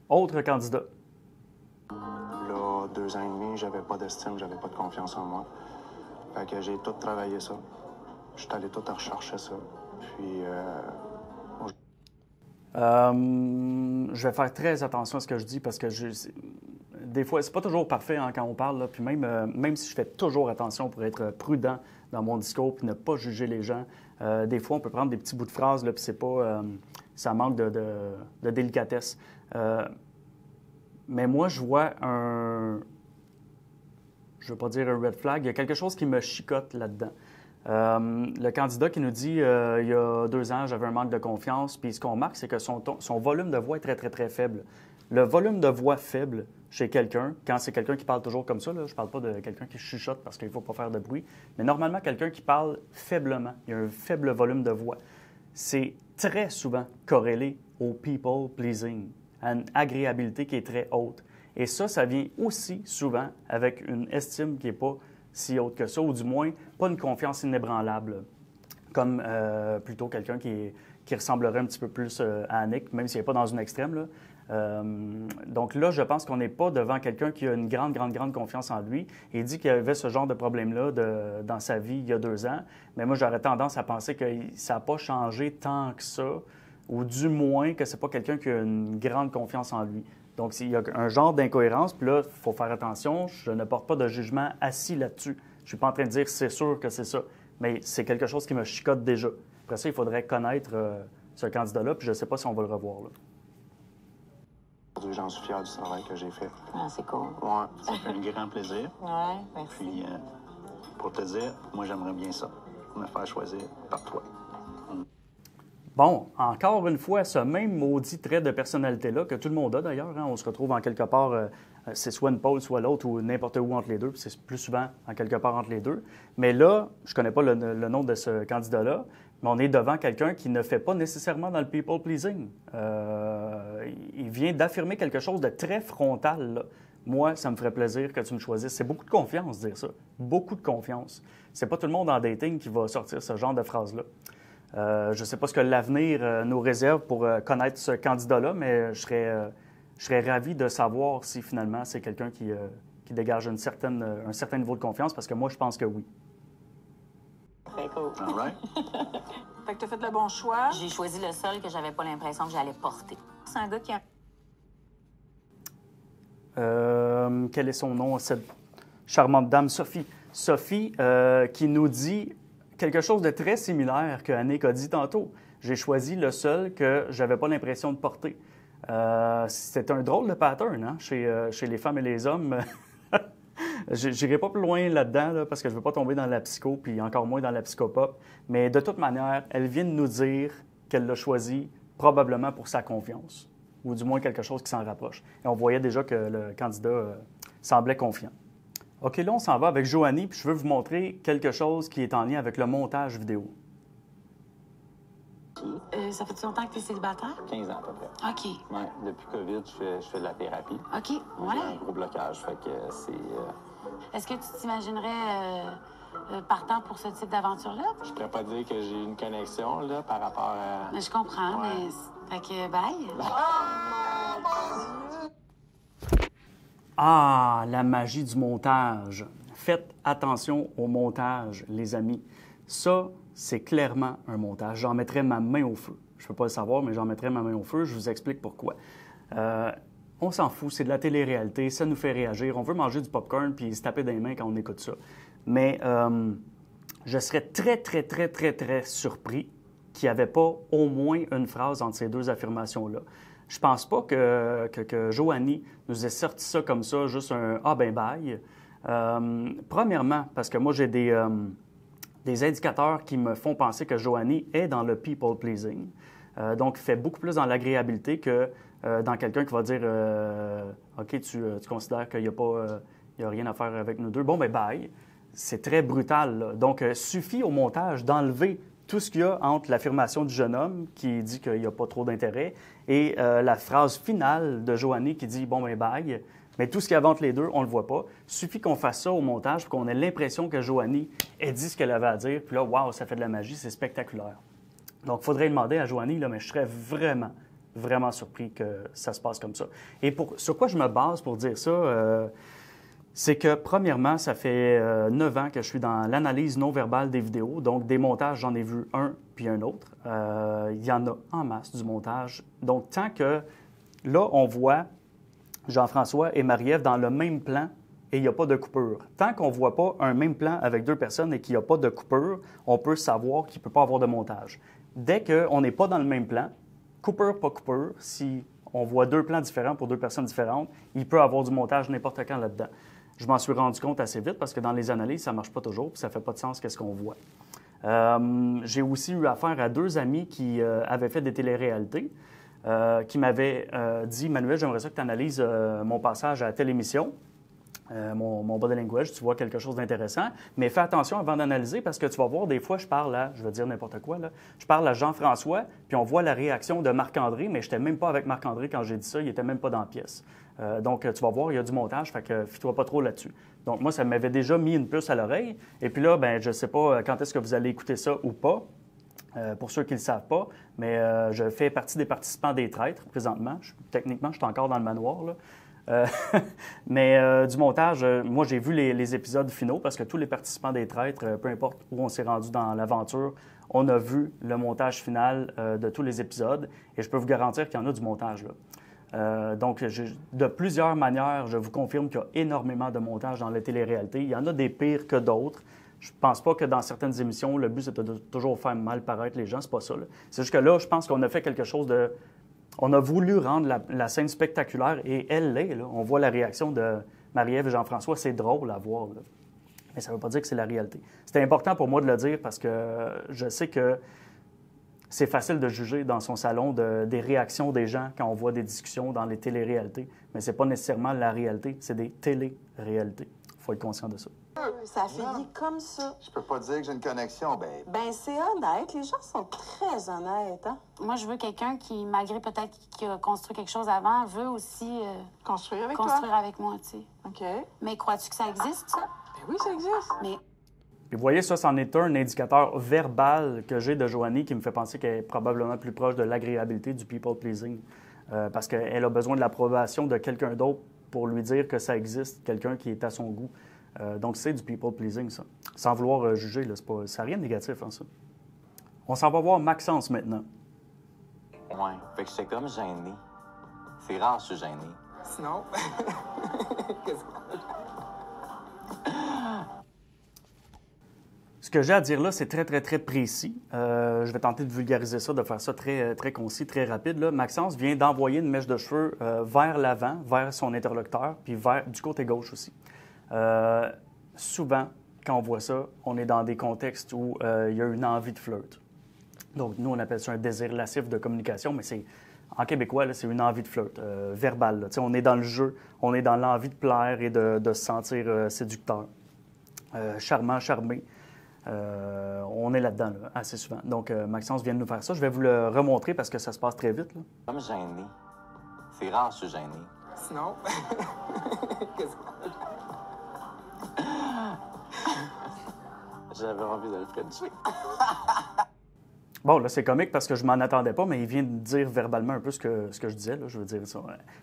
Speaker 1: Autre candidat.
Speaker 6: Là, 2 ans et demi, j'avais pas d'estime, j'avais pas de confiance en moi. Fait que j'ai tout travaillé ça. Je suis allé tout rechercher ça. Puis,
Speaker 1: Je vais faire très attention à ce que je dis parce que des fois, c'est pas toujours parfait hein, quand on parle. Là, puis même si je fais toujours attention pour être prudent dans mon discours puis ne pas juger les gens, des fois, on peut prendre des petits bouts de phrases là, puis c'est pas... ça manque de délicatesse. Mais moi, je vois je veux pas dire un red flag, il y a quelque chose qui me chicote là-dedans. Le candidat qui nous dit il y a 2 ans, j'avais un manque de confiance, puis ce qu'on remarque, c'est que son volume de voix est très, très, très faible. Le volume de voix faible chez quelqu'un, quand c'est quelqu'un qui parle toujours comme ça, là, je parle pas de quelqu'un qui chuchote parce qu'il ne faut pas faire de bruit, mais normalement, quelqu'un qui parle faiblement, il y a un faible volume de voix, c'est très souvent corrélé au people pleasing, à une agréabilité qui est très haute. Et ça vient aussi souvent avec une estime qui n'est pas si haute que ça, ou du moins pas une confiance inébranlable, comme plutôt quelqu'un qui ressemblerait un petit peu plus à Annick, même s'il n'est pas dans une extrême, là. Donc là, je pense qu'on n'est pas devant quelqu'un qui a une grande, grande, grande confiance en lui. Il dit qu'il y avait ce genre de problème-là dans sa vie il y a 2 ans, mais moi, j'aurais tendance à penser que ça n'a pas changé tant que ça, ou du moins que c'est pas quelqu'un qui a une grande confiance en lui. Donc, il y a un genre d'incohérence, puis là, il faut faire attention. Je ne porte pas de jugement assis là-dessus. Je ne suis pas en train de dire c'est sûr que c'est ça, mais c'est quelque chose qui me chicote déjà. Après ça, il faudrait connaître ce candidat-là, puis je ne sais pas si on va le revoir, là.
Speaker 6: aujourd'hui, j'en suis fier du travail que j'ai fait.
Speaker 3: Ah, c'est cool.
Speaker 6: Ouais, ça fait un grand plaisir.
Speaker 3: Ouais, merci.
Speaker 6: Puis, pour te dire, moi, j'aimerais bien ça, me faire choisir par toi.
Speaker 1: Bon, encore une fois, ce même maudit trait de personnalité-là, que tout le monde a d'ailleurs, hein, on se retrouve en quelque part, c'est soit une pôle, soit l'autre, ou n'importe où entre les deux, puis c'est plus souvent en quelque part entre les deux. Mais là, je ne connais pas le nom de ce candidat-là, mais on est devant quelqu'un qui ne fait pas nécessairement dans le people-pleasing. Il vient d'affirmer quelque chose de très frontal, là. Moi, ça me ferait plaisir que tu me choisisses. C'est beaucoup de confiance, dire ça. Beaucoup de confiance. C'est pas tout le monde en dating qui va sortir ce genre de phrase-là. Je ne sais pas ce que l'avenir nous réserve pour connaître ce candidat-là, mais je serais ravi de savoir si finalement c'est quelqu'un qui dégage un certain niveau de confiance, parce que moi, je pense que oui.
Speaker 3: Très cool.
Speaker 6: All right?
Speaker 4: Fait que t'as fait le bon choix.
Speaker 3: J'ai choisi le seul que j'avais pas l'impression que j'allais porter. C'est un gars qui a...
Speaker 1: Quel est son nom, cette charmante dame, Sophie? Sophie, qui nous dit quelque chose de très similaire que Annick a dit tantôt. J'ai choisi le seul que j'avais pas l'impression de porter. C'est un drôle de pattern hein, chez les femmes et les hommes. J'irai pas plus loin là-dedans là, parce que je veux pas tomber dans la psycho, puis encore moins dans la psychopop. Mais de toute manière, elle vient de nous dire qu'elle l'a choisi probablement pour sa confiance, ou du moins quelque chose qui s'en rapproche. Et on voyait déjà que le candidat semblait confiant. OK, là, on s'en va avec Joanie, puis je veux vous montrer quelque chose qui est en lien avec le montage vidéo.
Speaker 3: Ça fait longtemps que tu es célibataire?
Speaker 5: 15 ans à peu près.
Speaker 3: OK.
Speaker 5: Ouais, depuis COVID, je fais de la thérapie.
Speaker 3: OK,
Speaker 5: J'ai
Speaker 3: ouais.
Speaker 5: un gros blocage, fait que c'est...
Speaker 3: Est-ce que tu t'imaginerais partant pour ce type d'aventure-là?
Speaker 5: Je pourrais pas dire que j'ai une connexion, là, par rapport à...
Speaker 3: Mais je comprends,
Speaker 5: Ouais.
Speaker 3: mais... Fait que, bye.
Speaker 1: Ah, la magie du montage. Faites attention au montage, les amis. Ça, c'est clairement un montage. J'en mettrais ma main au feu. Je ne peux pas le savoir, mais j'en mettrais ma main au feu. Je vous explique pourquoi. On s'en fout, c'est de la télé-réalité, ça nous fait réagir. On veut manger du popcorn puis se taper dans les mains quand on écoute ça. Mais je serais très surpris qu'il n'y avait pas au moins une phrase entre ces deux affirmations-là. Je pense pas que Joanie nous ait sorti ça comme ça, juste un « ah ben bye ». Premièrement, parce que moi, j'ai des indicateurs qui me font penser que Joanie est dans le people-pleasing. Donc, fait beaucoup plus dans l'agréabilité que dans quelqu'un qui va dire OK, tu considères qu'il n'y a rien à faire avec nous deux. Bon, ben bye. C'est très brutal, là. Donc, suffit au montage d'enlever tout ce qu'il y a entre l'affirmation du jeune homme qui dit qu'il n'y a pas trop d'intérêt et la phrase finale de Joanie qui dit « bon, ben bye ». Mais tout ce qu'il y a entre les deux, on ne le voit pas. Suffit qu'on fasse ça au montage pour qu'on ait l'impression que Joanie ait dit ce qu'elle avait à dire. Puis là, waouh, ça fait de la magie, c'est spectaculaire. Donc, il faudrait demander à Joanie, là, mais je serais vraiment surpris que ça se passe comme ça. Et sur quoi je me base pour dire ça, c'est que, premièrement, ça fait 9 ans que je suis dans l'analyse non verbale des vidéos. Donc, des montages, j'en ai vu un puis un autre. Il y en a en masse du montage. Donc, tant que là, on voit Jean-François et Marie-Ève dans le même plan et il n'y a pas de coupure. Tant qu'on ne voit pas un même plan avec deux personnes et qu'il n'y a pas de coupure, on peut savoir qu'il ne peut pas avoir de montage. Dès qu'on n'est pas dans le même plan, coupure, pas coupure, si on voit deux plans différents pour deux personnes différentes, il peut y avoir du montage n'importe quand là-dedans. Je m'en suis rendu compte assez vite parce que dans les analyses, ça ne marche pas toujours puis ça ne fait pas de sens qu'est-ce qu'on voit. J'ai aussi eu affaire à deux amis qui avaient fait des téléréalités. Qui m'avait dit « Manuel, j'aimerais ça que tu analyses mon passage à telle émission, mon body language, tu vois quelque chose d'intéressant, mais fais attention avant d'analyser parce que tu vas voir, des fois, je parle à, je vais dire n'importe quoi, là, je parle à Jean-François, puis on voit la réaction de Marc-André, mais je n'étais même pas avec Marc-André quand j'ai dit ça, il n'était même pas dans la pièce. Donc, tu vas voir, il y a du montage, fait que fie-toi pas trop là-dessus. Donc, moi, ça m'avait déjà mis une puce à l'oreille, et puis là, ben je ne sais pas quand est-ce que vous allez écouter ça ou pas. Pour ceux qui ne le savent pas, mais je fais partie des participants des traîtres présentement. Techniquement, je suis encore dans le manoir, là. Mais du montage, moi, j'ai vu les épisodes finaux parce que tous les participants des traîtres, peu importe où on s'est rendu dans l'aventure, on a vu le montage final de tous les épisodes et je peux vous garantir qu'il y en a du montage, là. Donc, de plusieurs manières, je vous confirme qu'il y a énormément de montage dans la télé-réalité. Il y en a des pires que d'autres. Je pense pas que dans certaines émissions, le but, c'est de toujours faire mal paraître les gens. C'est pas ça, là. C'est juste que là, je pense qu'on a fait quelque chose de... On a voulu rendre la scène spectaculaire et elle l'est, là. On voit la réaction de Marie-Ève et Jean-François. C'est drôle à voir, là. Mais ça veut pas dire que c'est la réalité. C'était important pour moi de le dire parce que je sais que c'est facile de juger dans son salon des réactions des gens quand on voit des discussions dans les télé-réalités. Mais c'est pas nécessairement la réalité, c'est des télé-réalités. Il faut être conscient de ça.
Speaker 9: Ça finit comme ça.
Speaker 7: Je peux pas dire que j'ai une connexion, ben...
Speaker 9: Ben, c'est honnête. Les gens sont très honnêtes, hein?
Speaker 3: Moi, je veux quelqu'un qui, malgré peut-être qu'il a construit quelque chose avant, veut aussi
Speaker 4: Construire avec
Speaker 3: construire
Speaker 4: toi.
Speaker 3: avec moi, tu sais.
Speaker 4: OK.
Speaker 3: Mais crois-tu que ça existe, ça?
Speaker 4: Ben oui, ça existe.
Speaker 3: Mais
Speaker 1: Puis vous voyez, ça, c'en est un indicateur verbal que j'ai de Joanie qui me fait penser qu'elle est probablement plus proche de l'agréabilité du people-pleasing. Parce qu'elle a besoin de l'approbation de quelqu'un d'autre pour lui dire que ça existe, quelqu'un qui est à son goût. Donc, c'est du people-pleasing, ça. Sans vouloir juger, là, ça n'a rien de négatif, hein, ça. On s'en va voir Maxence maintenant.
Speaker 5: Ouais, fait que j'étais comme gêné. C'est rare, je suis gêné.
Speaker 8: Sinon, qu'est-ce que...
Speaker 1: Ce que j'ai à dire là, c'est très précis. Je vais tenter de vulgariser ça, de faire ça très concis, très rapide, là. Maxence vient d'envoyer une mèche de cheveux vers l'avant, vers son interlocuteur, puis du côté gauche aussi. Souvent, quand on voit ça, on est dans des contextes où il y a une envie de flirt. Donc, nous, on appelle ça un désir lascif de communication, mais en québécois, là, c'est une envie de flirt, verbale. Là. On est dans le jeu, on est dans l'envie de plaire et de se sentir séducteur, charmant, charmé. On est là-dedans, là, assez souvent. Donc, Maxence vient de nous faire ça. Je vais vous le remontrer parce que ça se passe très vite. Là.
Speaker 5: Comme gêné. C'est rare, je suis gêné.
Speaker 8: Sinon, qu'est-ce que...
Speaker 5: J'avais envie de le frencher.
Speaker 1: Bon, là, c'est comique parce que je m'en attendais pas, mais il vient de dire verbalement un peu ce que je disais, là, je veux dire ça.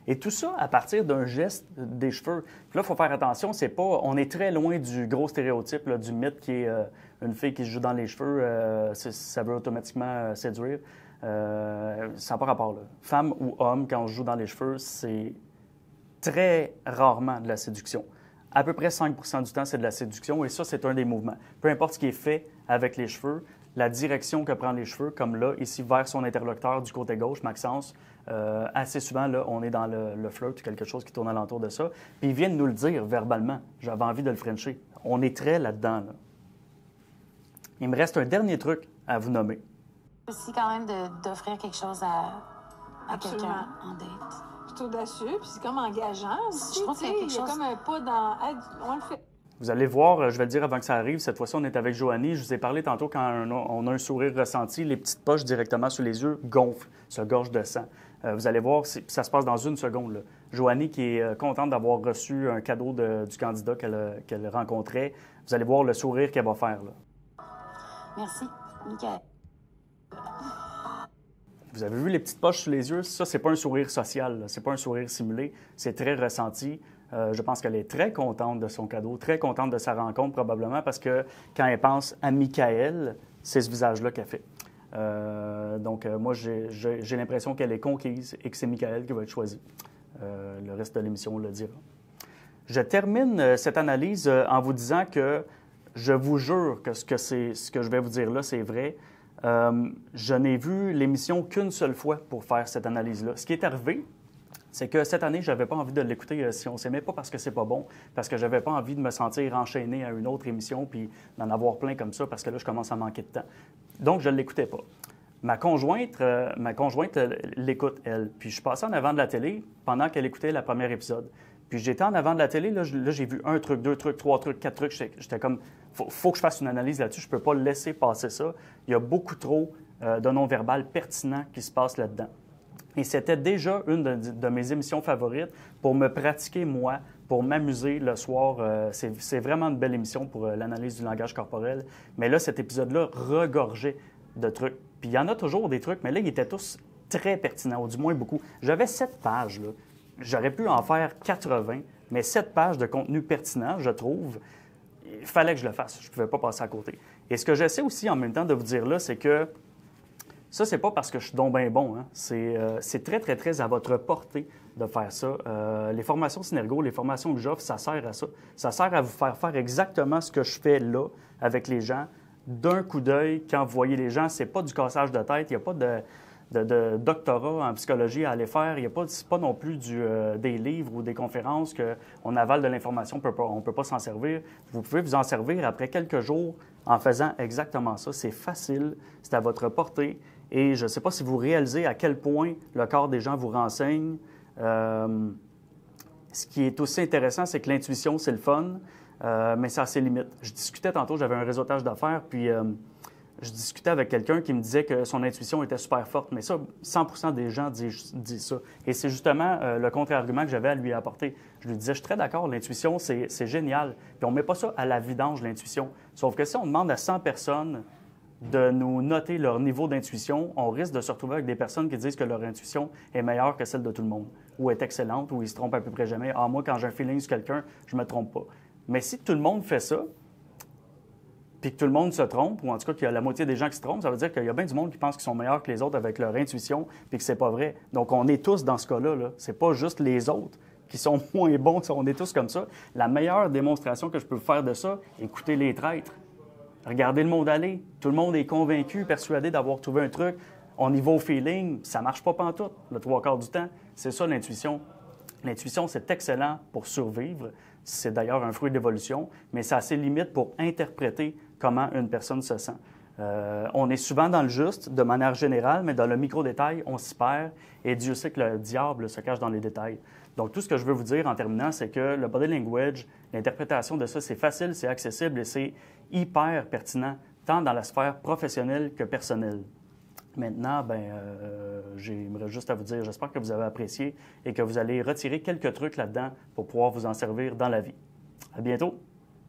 Speaker 1: Et tout ça à partir d'un geste des cheveux. Puis là, il faut faire attention, c'est pas... On est très loin du gros stéréotype, là, du mythe qui est une fille qui se joue dans les cheveux, ça veut automatiquement séduire. Ça n'a pas rapport, là. Femme ou homme, quand on se joue dans les cheveux, c'est très rarement de la séduction. À peu près 5 du temps, c'est de la séduction, et ça, c'est un des mouvements. Peu importe ce qui est fait avec les cheveux, la direction que prennent les cheveux, comme là, ici, vers son interlocuteur du côté gauche, Maxence, assez souvent, là, on est dans le flirt, quelque chose qui tourne alentour de ça. Puis il vient de nous le dire verbalement. J'avais envie de le frencher. On est très là-dedans, là. Il me reste un dernier truc à vous nommer.
Speaker 3: Aussi, quand même, d'offrir quelque chose à quelqu'un en date.
Speaker 4: C'est audacieux, puis c'est comme engageant aussi.
Speaker 3: Je trouve qu'il y a quelque
Speaker 4: Il y a
Speaker 3: chose...
Speaker 4: comme un pas dans... Hey, on le fait.
Speaker 1: Vous allez voir, je vais le dire avant que ça arrive, cette fois-ci, on est avec Joanie. Je vous ai parlé tantôt quand on a un sourire ressenti, les petites poches directement sous les yeux gonflent, se gorgent de sang. Vous allez voir, ça se passe dans une seconde, là. Joanie qui est contente d'avoir reçu un cadeau du candidat qu'elle rencontrait. Vous allez voir le sourire qu'elle va faire, là.
Speaker 3: Merci, Michael.
Speaker 1: Vous avez vu les petites poches sous les yeux? Ça, c'est pas un sourire social, là. C'est pas un sourire simulé. C'est très ressenti. Je pense qu'elle est très contente de son cadeau, très contente de sa rencontre probablement parce que quand elle pense à Michael, c'est ce visage-là qu'elle fait. Donc, moi, j'ai l'impression qu'elle est conquise et que c'est Michael qui va être choisi. Le reste de l'émission le dira. Je termine cette analyse en vous disant que je vous jure que ce que je vais vous dire là, c'est vrai. Je n'ai vu l'émission qu'une seule fois pour faire cette analyse-là. Ce qui est arrivé, c'est que cette année, je n'avais pas envie de l'écouter si on s'aimait, pas parce que c'est pas bon, parce que j'avais pas envie de me sentir enchaîné à une autre émission puis d'en avoir plein comme ça, parce que là, je commence à manquer de temps. Donc, je ne l'écoutais pas. Ma conjointe l'écoute, elle. Puis je suis passé en avant de la télé pendant qu'elle écoutait le premier épisode. Puis j'étais en avant de la télé, là j'ai vu un truc, deux trucs, trois trucs, quatre trucs. J'étais comme, faut que je fasse une analyse là-dessus, je peux pas laisser passer ça. Il y a beaucoup trop de non-verbal pertinent qui se passe là-dedans. Et c'était déjà une de mes émissions favorites pour me pratiquer, moi, pour m'amuser le soir. C'est vraiment une belle émission pour l'analyse du langage corporel. Mais là, cet épisode-là regorgeait de trucs. Puis il y en a toujours des trucs, mais là, ils étaient tous très pertinents, ou du moins beaucoup. J'avais 7 pages, là. J'aurais pu en faire 80, mais 7 pages de contenu pertinent, je trouve, il fallait que je le fasse. Je ne pouvais pas passer à côté. Et ce que j'essaie aussi en même temps de vous dire là, c'est que ça, c'est pas parce que je suis donc bien bon. Hein. C'est très, très, très à votre portée de faire ça. Les formations Synergo, les formations que j'offre, ça sert à ça. Ça sert à vous faire exactement ce que je fais là avec les gens. D'un coup d'œil, quand vous voyez les gens, c'est pas du cassage de tête, il n'y a pas de doctorat en psychologie à aller faire. Il n'y a pas non plus des livres ou des conférences qu'on avale de l'information, on ne peut pas s'en servir. Vous pouvez vous en servir après quelques jours en faisant exactement ça. C'est facile, c'est à votre portée. Et je ne sais pas si vous réalisez à quel point le corps des gens vous renseigne. Ce qui est aussi intéressant, c'est que l'intuition, c'est le fun, mais ça a ses limites. Je discutais tantôt, j'avais un réseautage d'affaires, puis je discutais avec quelqu'un qui me disait que son intuition était super forte, mais ça, 100 des gens disent ça. Et c'est justement le contre-argument que j'avais à lui apporter. Je lui disais, je suis très d'accord, l'intuition, c'est génial. Puis on ne met pas ça à la vidange, l'intuition. Sauf que si on demande à 100 personnes de nous noter leur niveau d'intuition, on risque de se retrouver avec des personnes qui disent que leur intuition est meilleure que celle de tout le monde, ou est excellente, ou ils se trompent à peu près jamais. Ah, moi, quand j'ai un feeling sur quelqu'un, je ne me trompe pas. Mais si tout le monde fait ça, puis que tout le monde se trompe, ou en tout cas qu'il y a la moitié des gens qui se trompent, ça veut dire qu'il y a bien du monde qui pense qu'ils sont meilleurs que les autres avec leur intuition, puis que c'est pas vrai. Donc, on est tous dans ce cas-là, là. C'est pas juste les autres qui sont moins bons, on est tous comme ça. La meilleure démonstration que je peux faire de ça, écoutez les traîtres. Regardez le monde aller. Tout le monde est convaincu, persuadé d'avoir trouvé un truc. On y va au feeling. Ça marche pas pantoute, le 3/4 du temps. C'est ça, l'intuition. L'intuition, c'est excellent pour survivre. C'est d'ailleurs un fruit d'évolution, mais ça a ses limites pour interpréter comment une personne se sent. On est souvent dans le juste, de manière générale, mais dans le micro-détail, on s'y perd. Et Dieu sait que le diable se cache dans les détails. Donc, tout ce que je veux vous dire en terminant, c'est que le body language, l'interprétation de ça, c'est facile, c'est accessible et c'est hyper pertinent, tant dans la sphère professionnelle que personnelle. Maintenant, j'aimerais juste à vous dire, j'espère que vous avez apprécié et que vous allez retirer quelques trucs là-dedans pour pouvoir vous en servir dans la vie. À bientôt!